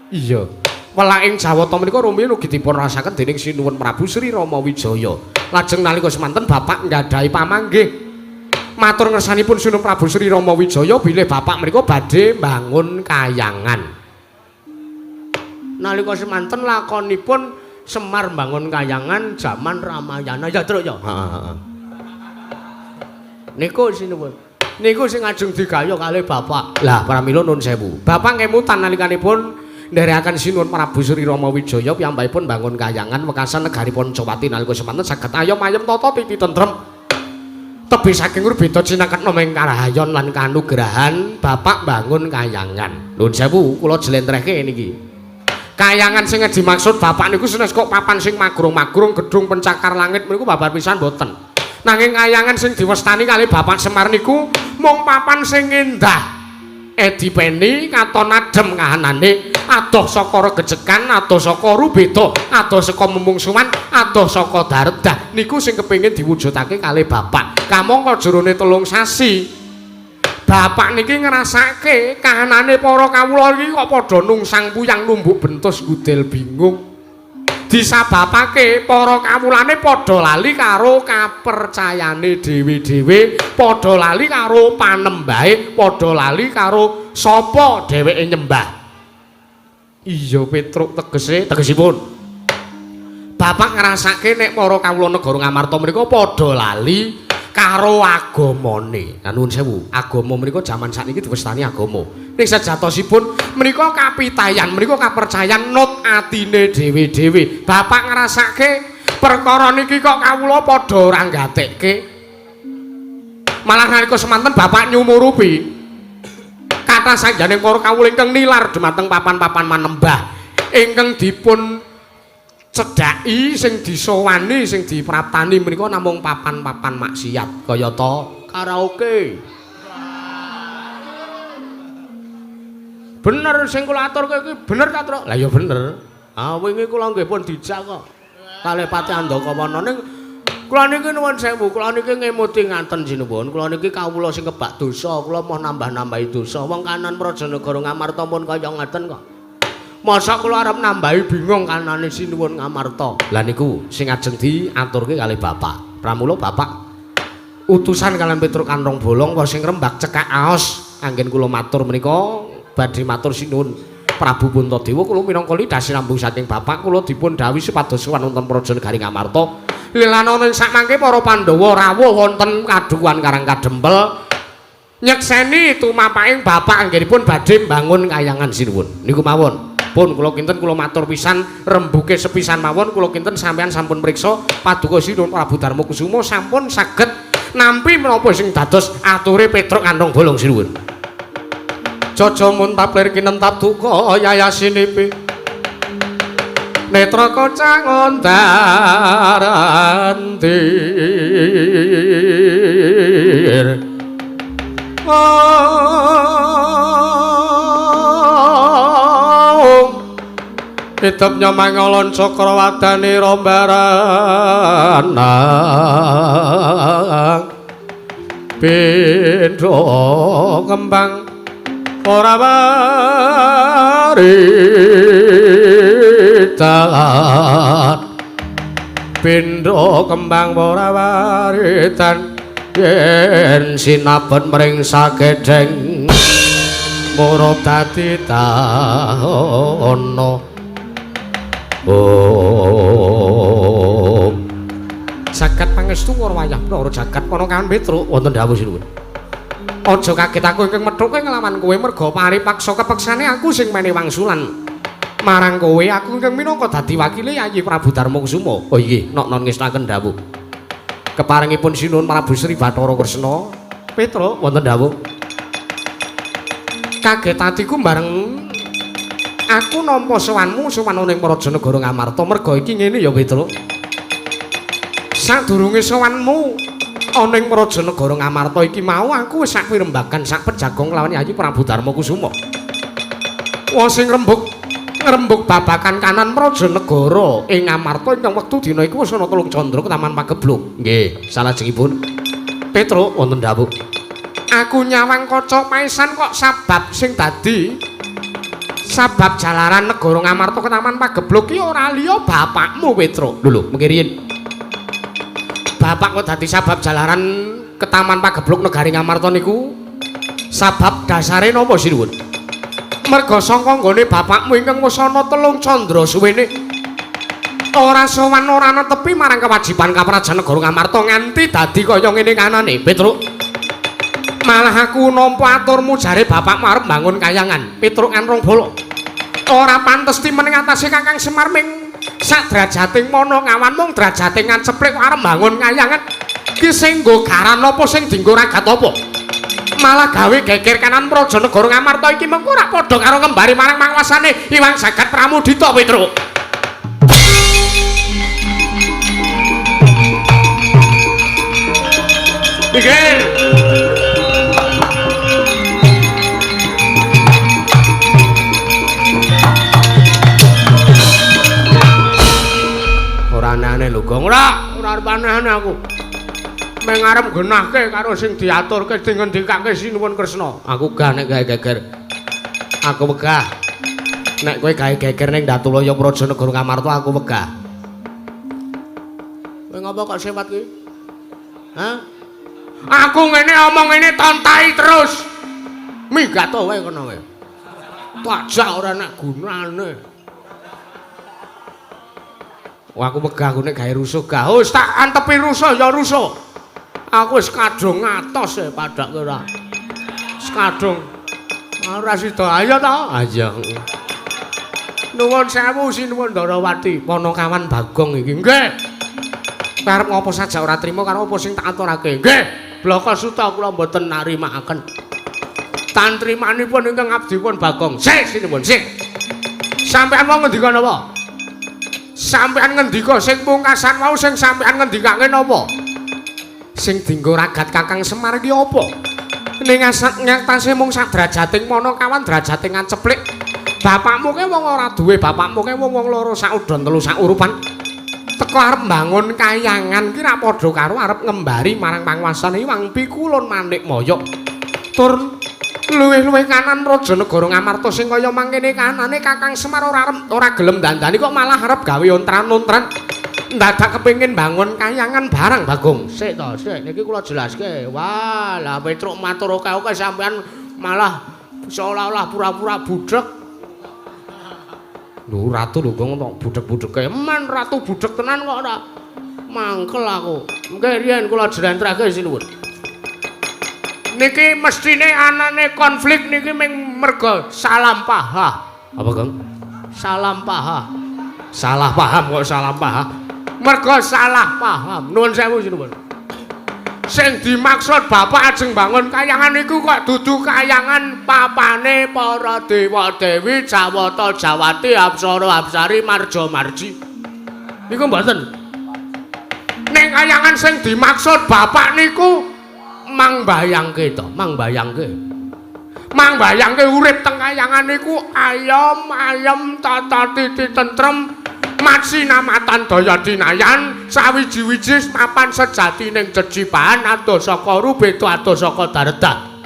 Iya. Welaking Jawata menika rumiyin ugi dipun rasaken dening Sinuwun Prabu Sri Rama Wijaya. Lajeng nalika semanten bapak nggadahi pamanggih matur ngersanipun Sinuwun Prabu Sri Rama Wijaya bilih bapak menika badhe mbangun kayangan. Nalika semanten lakonipun Semar mbangun kayangan jaman Ramayana ya Truk ya. Heeh. Niku sinuwun. Niku sing ajeng digaya kalih bapak. Lah pramila nuwun sewu. Bapak kemutan nalikanipun nderekaken Sinuwun Prabu Sri Rama Wijaya piyambakipun mbangun kayangan wekasan negari Pancawati nalika semanten saged ayom ayem tata titi tentrem. Tebih saking beda cinaketna ming karahayon lan kanugrahan bapak bangun kayangan. Nuwun sewu kula jlentrehke niki. Kayangan sing dimaksud bapak niku senes kok papan sing magrung-magrung gedung pencakar langit niku babar pisan boten. Nanging kayangan sing diwestani kalih Bapak Semar niku mung papan sing endah. dipeni katon adem kahanane adoh saka regejekan adoh saka rubeda adoh saka memungsuhan adoh saka daredah niku sing kepengin diwujudake kalih bapak kamangka jerone 3 sasi bapak niki ngrasake kahanane para kawula iki kok padha nungsang puyang numbuk bentus gudel bingung disababake para kawulane padha lali karo kapercayane dhewe-dhewe padha lali karo panembahe padha lali karo sapa dheweke nyembah iya Petruk tegesipun bapak ngrasake nek para kawula negara Ngamarta mriku padha lali karo agamane. Nuwun sewu, agama menika jaman sakniki diwestani agama. Ning sejatosipun menika kapitayan, menika kapercayan nut atine dhewe-dhewe. Bapak ngrasake perkara niki kok kawula padha ora nggatekke. Malah nalika semanten bapak nyumurupi kathah sanjaning para kawula ingkang nilar dumateng papan-papan manembah ingkang dipun cedhaki sing disowani sing dipraptani menika namung papan-papan maksiat kayata karaoke. Bener sing kula aturke iki bener ta, Truk? Lah ya bener. Ah wingi kula nggih pun dijak kok. Kalih Pati Andakawana ning kula niki nuwun sewu, kula niki ngemuti ngaten sinuwun. Kula niki kawula sing kebak dosa, kula mau nambah-nambahi dosa. Wong kanan Prajanagara Ngamarta pun kaya ngaten kok. Masa kula arep nambahi bingung kanane sinuwun Ngamarta. Lah niku sing ajeng diaturke kalih Bapak. Pramila Bapak utusan kalian Petruk Kantong Bolong kok sing rembak cekak aos anggen kula matur menika badhe matur sinuwun Prabu Puntadewa kula minangka lidhasi lambung saking Bapak kula dipun dawuhi supados sowan wonten Prajanegari Ngamarta. Lelana ing sakmangke para Pandhawa rawuh wonten kaduwan Karang Kadempel nyekseni tumapaking Bapak anggenipun badhe mbangun kayangan sinuwun. Niku mawon. Pun kula kinten kula matur pisan rembuke sepisan mawon kula kinten sampeyan sampun mriksa paduka sinuwun Prabu Darmakusuma sampun saged nampi menapa sing dados ature Petruk Kantong Bolong sinuwun. Jaja muntaplir kinentap duka yayasinipi netra kocang ondarantir Hitep nyamang ngolon Cakrawardhani rombaranang pindha kembang ora waritan pindha kembang ora waritan yen sinabet mring sagedheng murub dadi tahono Jagat pangestu karo wayah pra jagat ana kan Petruk wonten dawuh sinuwun. Aja kaget aku ingkang methuke nglawan kowe merga paripaksa kepeksane aku sing meni wangsulan marang kowe aku ingkang minangka dadi wakile Yayi Prabu Darmakusuma. Oh nggih, nok-nok ngestaken dawuh. Keparingipun sinuwun Prabu Sri Bathara Kresna. Petruk wonten dawuh. Kaget atiku bareng aku nampa sowanmu sowan ning Prajanegara Ngamarta merga iki ngene ya Petruk. Sadurunge sowanmu ana ing Prajanegara Ngamarta iki mau aku wis sak pirembagan sak pejagong lawan Yayi Prabu Darmakusuma. Wong sing rembug babakan kanan Prajanegara ing Ngamarta ingkang wektu dina iku wis ana 3 candra ke Taman Pagebluk. Nggih, salajengipun Petruk wonten dawuh. Aku nyawang kaca maesan kok sabab sing dadi sabab jalaran negara Ngamarta ke Taman Pagebluk ki ora liya bapakmu Petruk. Lho, mengki riyen bapak kok dadi sabab jalaran ke Taman Pagebluk negari Ngamarta niku sabab dasare napa sinuwun? Merga saka nggone bapakmu ingkang wis ana 3 candra suwene ora sowan ora netepi marang kewajiban kaprajan negara Ngamarta nganti dadi kaya ngene kanane Petruk. Malah aku nampa aturmu jare bapakmu arep mbangun kayangan Petruk Kantong Bolong. Ora pantes timeneng atase Kakang Semar ming sak drajating mono ngawan mung drajating nganceplek kok arep mbangun kayangan ki sing nggo garan apa sing dienggo ragat apa malah gawe geger kanan Prajanegara Ngamarta iki mengko ora padha karo kembari marang mangwasane Iwang Jagat Pramudita Petruk. Iki aneh lho, Gong. Ora arep aneh-aneh aku. Meng arep genahke karo sing diaturke dingendikake sinuwun Kresna. Aku gah nek gawe geger. Aku wegah. Nek kowe gawe geger ning Datulaya Prajanegara Ngamarta aku wegah. Kowe ngapa kok sewat kuwi? Hah? Aku ngene omong ngene tontai terus. Migato wae kono wae. Pajak ora nek gunane. Wah aku wegah aku nek gawe rusuh gah. Wis tak antepi rusuh ya rusuh. Aku wis kadung ngatos e padake ora. Wis kadung. Ora sida ayo ta? Ayo. Nuwun sewu sinuwun Ndarawati, Panakawan Bagong iki. Nggih. Arep ngopo saja ora trima karo apa sing tak aturake. Nggih. Blaka suta kula mboten narimakaken. Tantrimanipun ingkang abdipun Bagong. Sik sinuwun, sik. Sampeyan mau ngendika napa? Sampeyan ngendika sing pungkasan mau sing sampeyan ngendikake napa? Sing dienggo ragat Kakang Semar iki apa? Ning nyatase mung sak drajating Panakawan drajating ngaceplik. Bapakmu ke wong ora duwe, bapakmu ke wong loro sak udon telu sak urupan. Teko arep mbangun kayangan ki ra padha karo arep ngembari marang panguwasane Wang Pikulun Manik Maya. Tur luwih-luwih kanan Rajanegara Ngamarta sing kaya mangkene kanane Kakang Semar ora gelem dandani kok malah arep gawe ontran-ontran. Ndadak kepengin bangun kayangan barang Bagong. Sik to, sik niki kula jelaske. Wah, lah Petruk matur oke-oke sampean malah seolah-olah pura-pura budhek. Lho ratu lho kok budhek-budheke. Men ratu budhek tenan kok ora. Mangkel aku. Nggih riyen kula jlentrehke sinuwun. Niki mestine anane konflik niki ming merga salah paham. Apa, Kang? Salah paham. Salah paham kok salah paham. Merga salah paham. Nuwun sewu sinuwun. Sing dimaksud bapak ajeng bangun kayangan iku kok dudu kayangan papane para dewa dewi Jawata Jawati Apsara Apsari Marja Marji. Niku mboten. Ning kayangan sing dimaksud bapak niku mangbayangke to, mangbayangke. Mangbayangke urip teng kayangan niku ayem-ayem tata titi tentrem Matsinamatan daya dinayan sawiji-wiji mapan sejati ning jejibaan adoh saka rubeda adoh saka daredah.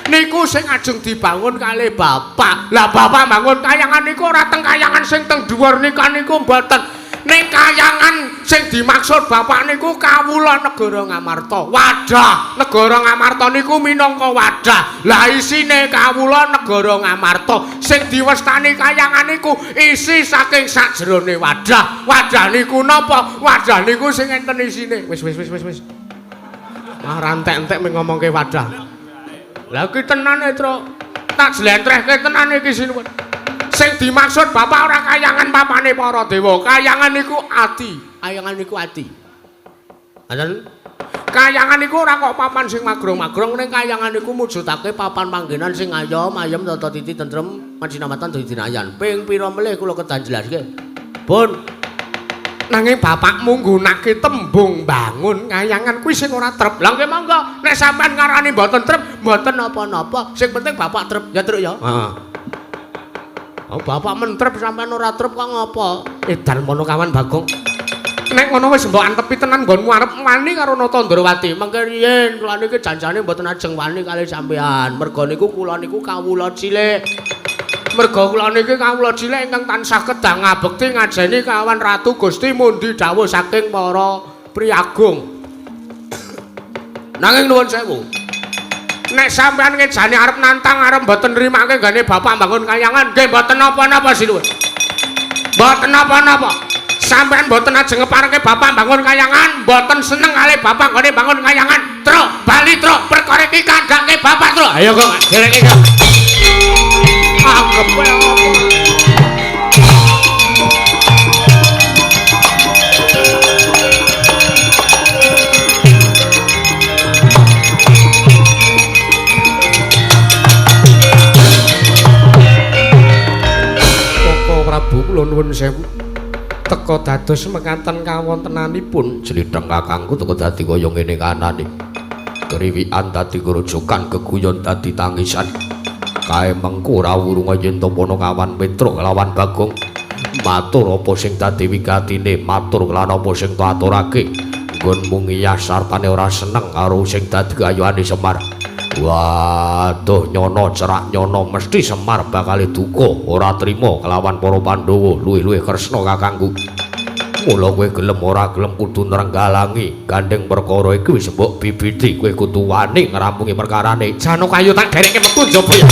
Niku sing ajeng dibangun kalih bapak. Lah bapak bangun kayangan niku ora teng kayangan sing teng dhuwur niku mboten. Ning kayangan sing dimaksud bapak niku kawula negara Ngamarta. Wadah negara Ngamarta niku minangka wadah. Lah isine kawula negara Ngamarta sing diwestani kayangan niku isi saking sajrone wadah. Wadah niku napa? Wadah niku sing enten isine. Wis. Ah rantek-entek mung ngomongke wadah. Lah iki tenane, Tru. Tak jlentrehke tenan iki sinuwun. Sing dimaksud bapak ora kayangan papane para dewa, kayangan niku ati. Kayangan niku ati. Aten kayangan niku ora kok papan sing magrong-magrong ning kayangan niku mujudake papan panggenan sing ayem-ayem tata titi tentrem matsinamatan daya dinayan. Ping pira melih kula kedan jelaske. Pun nanging bapakmu nggunake tembung bangun kayangan kuwi sing ora trep. Lah nggih monggo nek sampean ngarani mboten trep, mboten napa-napa. Sing penting bapak trep ya, Truk ya. Heeh. Oh, bapak mentrep sampean ora trep kok ngopo? Edan Panakawan Bagong. Nek ngono wis mbok antepi tenan nggonmu arep wani karo Nata Ndrawati. Mengke riyen kula niki janjane mboten ajeng wani kalih sampean. Merga niku kula niku kawula cilik. Merga kula niki kawula cilik ingkang tansah kedang ngabekti ngajeni kawan Ratu Gusti mundi dawuh saking para priagung. Nanging nuwun sewu. Nek sampean ngejane arep nantang arep mboten nrimake gane bapak bangun kayangan, nggih mboten napa-napa sinuwun. Mboten napa-napa. Sampean mboten ajeng ngeparke bapak bangun kayangan, mboten seneng kalih bapak gane bangun kayangan. Truk, bali truk, perkara iki kandhake bapak truk. Ayo kok dereke kok. Anggep wae apa. Prabu kula nuwun sewu. Teka dados mekaten kawontenanipun jlitheng kakangku teka dadi kaya ngene kanane. Kriwikan dadi grojokan geguyon dadi tangisan. Kae mengko ora wurunga yen to Panakawan Petruk lawan Bagong. matur apa sing dadi wigatine, matur kelan apa sing tak aturake. Nggonmu ngiyas sartane ora seneng karo sing dadi kayuane Semar. Waduh nyono cerak nyono mesti Semar bakal duka ora trima kelawan para Pandhawa luwih-luwih Kresna kakangku. Mula kowe gelem ora gelem kudu nrenggalangi gandeng perkara iki wis mbok bibiti kowe kudu wani ngrampungi perkarane. Janakayu tak dereke metu njaba ya.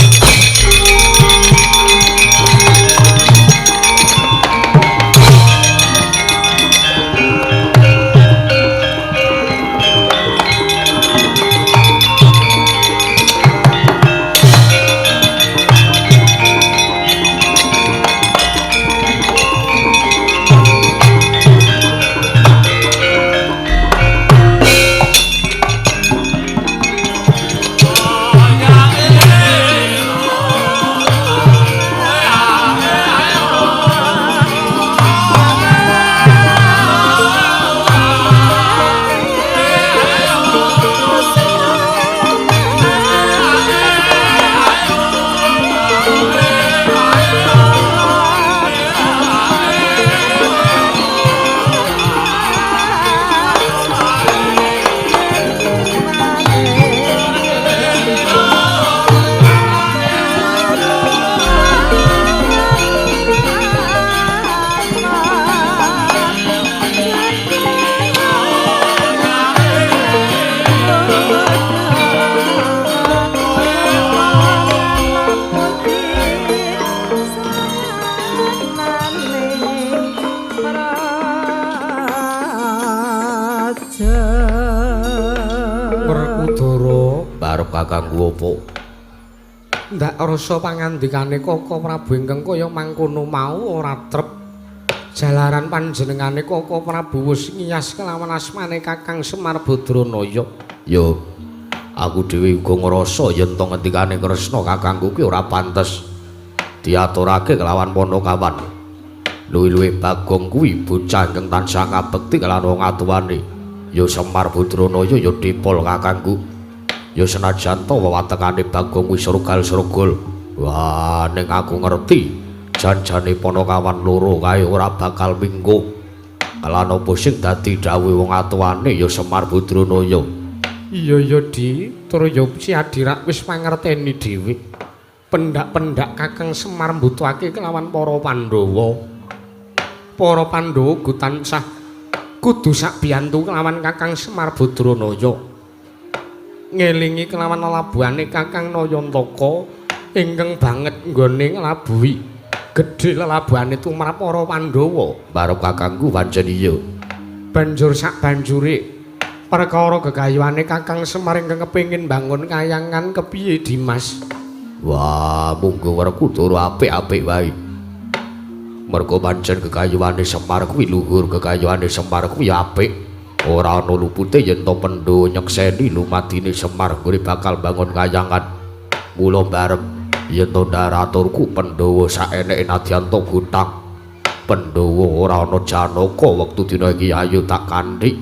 Kakangku apa? Ndak rasa pangandikane Koko Prabu ingkang kaya mangkono mau ora trep. Jalaran panjenengane Koko Prabu wis ngiyas kelawan asmane Kakang Semar Badranaya. Yo, aku dhewe uga ngrasa yen to ngendikane Kresna kakangku ki ora pantes diaturake kelawan Panakawan. Luwih-luwih Bagong kuwi bocah ingkang tansah ngabekti kelawan wong atuwane. Yo Semar Badranaya yo dipol kakangku. Ya senajan to wewatekane Bagong wis surgal-surgul. Wah, ning aku ngerti janjane Panakawan loro kae ora bakal minggu. Lan apa sing dadi dawuh wong atuwane ya Semar Badranaya. Iya ya Di, tur ya si Adirak wis mangerteni dhewe. Pendak-pendak Kakang Semar mbutuhake kelawan para Pandhawa. Para Pandhawa tansah kudu sak biyantu kelawan Kakang Semar Badranaya. Ngelingi kelawan labuhane Kakang Nayantaka ingkang banget nggone nglabuhi gedhe lelabuhane tumrap para Pandhawa. Barep kakangku pancen iya. Banjur sak banjure perkara gegayuhane Kakang Semar ingkang kepengin bangun kayangan kepiye Dimas? Wah, munggo werku turu apik-apik wae. Mergo pancen gegayuhane Semar kuwi luhur, gegayuhane Semar kuwi apik. Ora ana lupute yen to Pandhawa nyekseni lumadine Semar kuwi bakal bangun kayangan. Mula barep yen to ndaraturku Pandhawa saeneke nadyan to gutang. Pandhawa ora ana Janaka wektu dina iki ayo tak kanthi.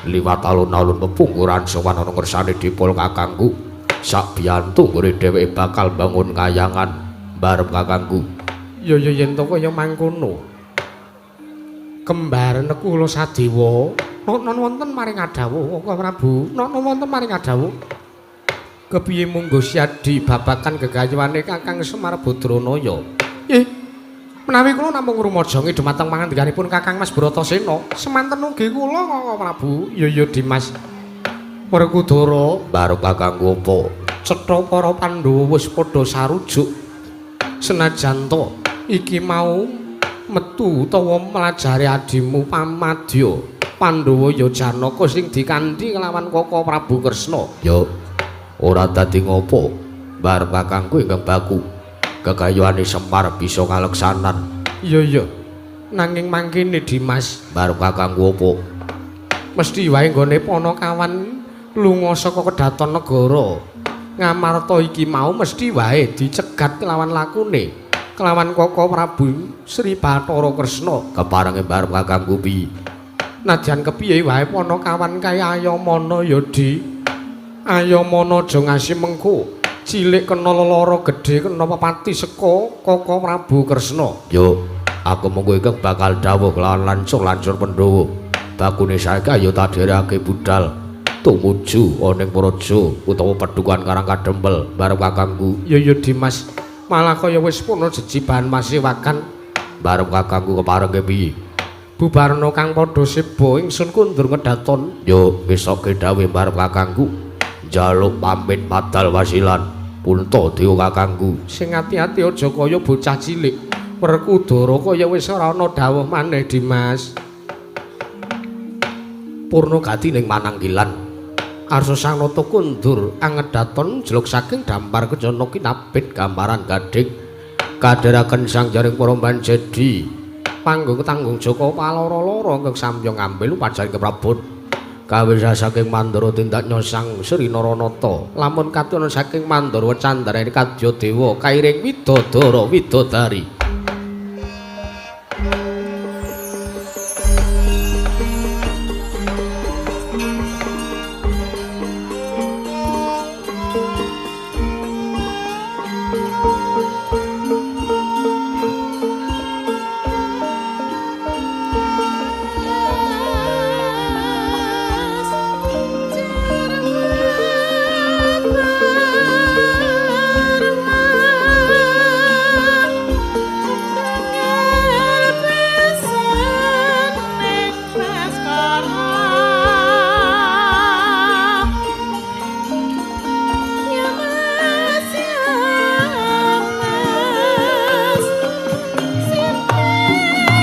Liwat alun-alun pepungkuran sowan ana ngersane dipol kakangku. Sak biyantu ngure dheweke bakal bangun kayangan barep kakangku. Ya yen to kaya mangkono. Kembar Nekula Sadewa non wonten maring adhawuh Koko Prabu, non wonten maring adhawuh. Kepiye munggo siadi babakan gegayuhane Kakang Semar Badranaya? Menawi kula namung ngrumajangi dhumateng pangandikanipun Kakang Mas Bratasena, semanten ugi kula Koko Prabu. Ya Dimas. Werkudara, barep kakangku apa? Cetha para Pandhawa wis padha sarujuk. Senajan to iki mau metu utawa mlajari adimu Pamadya. Pandhawa ya Janaka sing dikanthi kelawan Koko Prabu Kresna. Ya ora dadi ngopo, barep kakangku ingkang baku. Gegayuhane Semar bisa kaleksanan. Iya. Nanging mangkene Dimas, barep kakangku apa? Mesti wae nggone Panakawan lunga saka Kedaton Negara. Ngamarta iki mau mesti wae dicegat kelawan lakune. Kelawan Koko Prabu Sri Bathara Kresna. Keparengi barep kakangku piye? Nadyan kepiye wae Panakawan kaya ayamana ya Di. Ayamana aja ngasih mengko. Cilik kena lara gedhe kena pepati seka Koko Prabu Kresna. Yo, Aku mengko iki bakal dawuh langsung Pandhawa. Bakune saiki ayo tak dherekake budal tumuju ana ing praja utawa Padukan Karang Kadempel bareng kakangku. Ya Dimas, malah kaya wis puna jejiban masiwakan bareng kakangku keparenge piye? Bubarno kang padha siba ingsun kundur ngedaton. Yo besoke dawuh bareng kakangku. Njaluk pamit padal wasilan punta dewa kakangku. Sing ati-ati aja kaya bocah cilik. Werkudara kaya wis ora ana dawuh maneh Dimas. Purna gati ning Mananggilan. Arsa Sang Nata kundur angedhaton jeluk saking dampar kejana kinabit gambaran gadhing. Kadheraken Sang Jaring para Banjedi. Panggung tanggung Jaka paloro-loro ingkang samya ngambil upacara keprabot. Kawisa saking Mandara tindak nyosang Sri Naranata. Lamun katuna saking Mandara candarane kadya dewa kairing widodara widodari.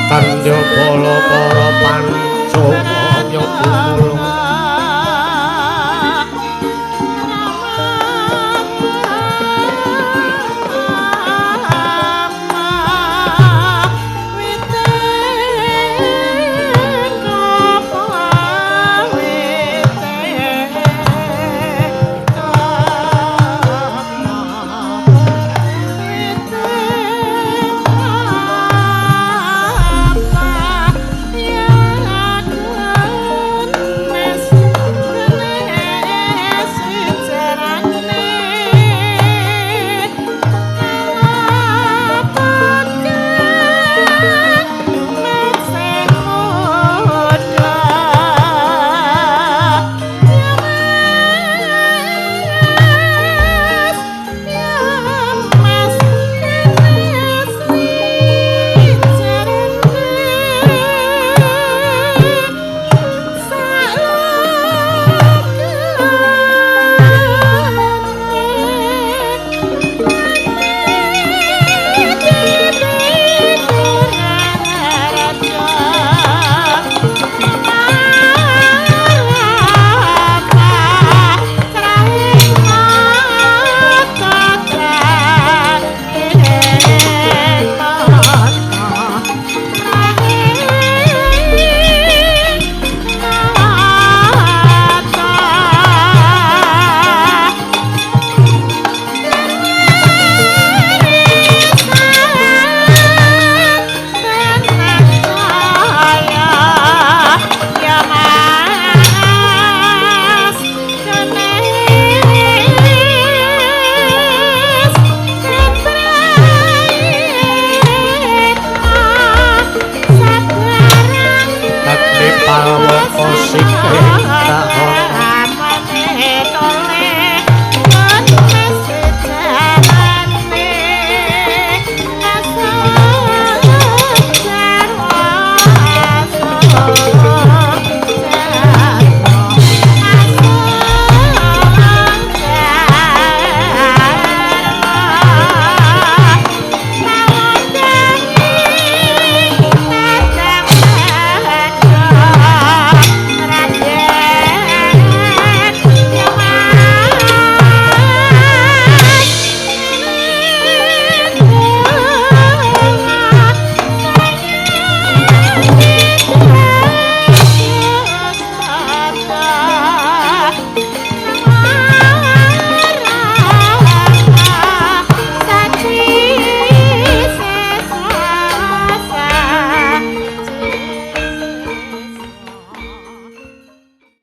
Kandya bala para pancamaya kumulung Palawaka sikeng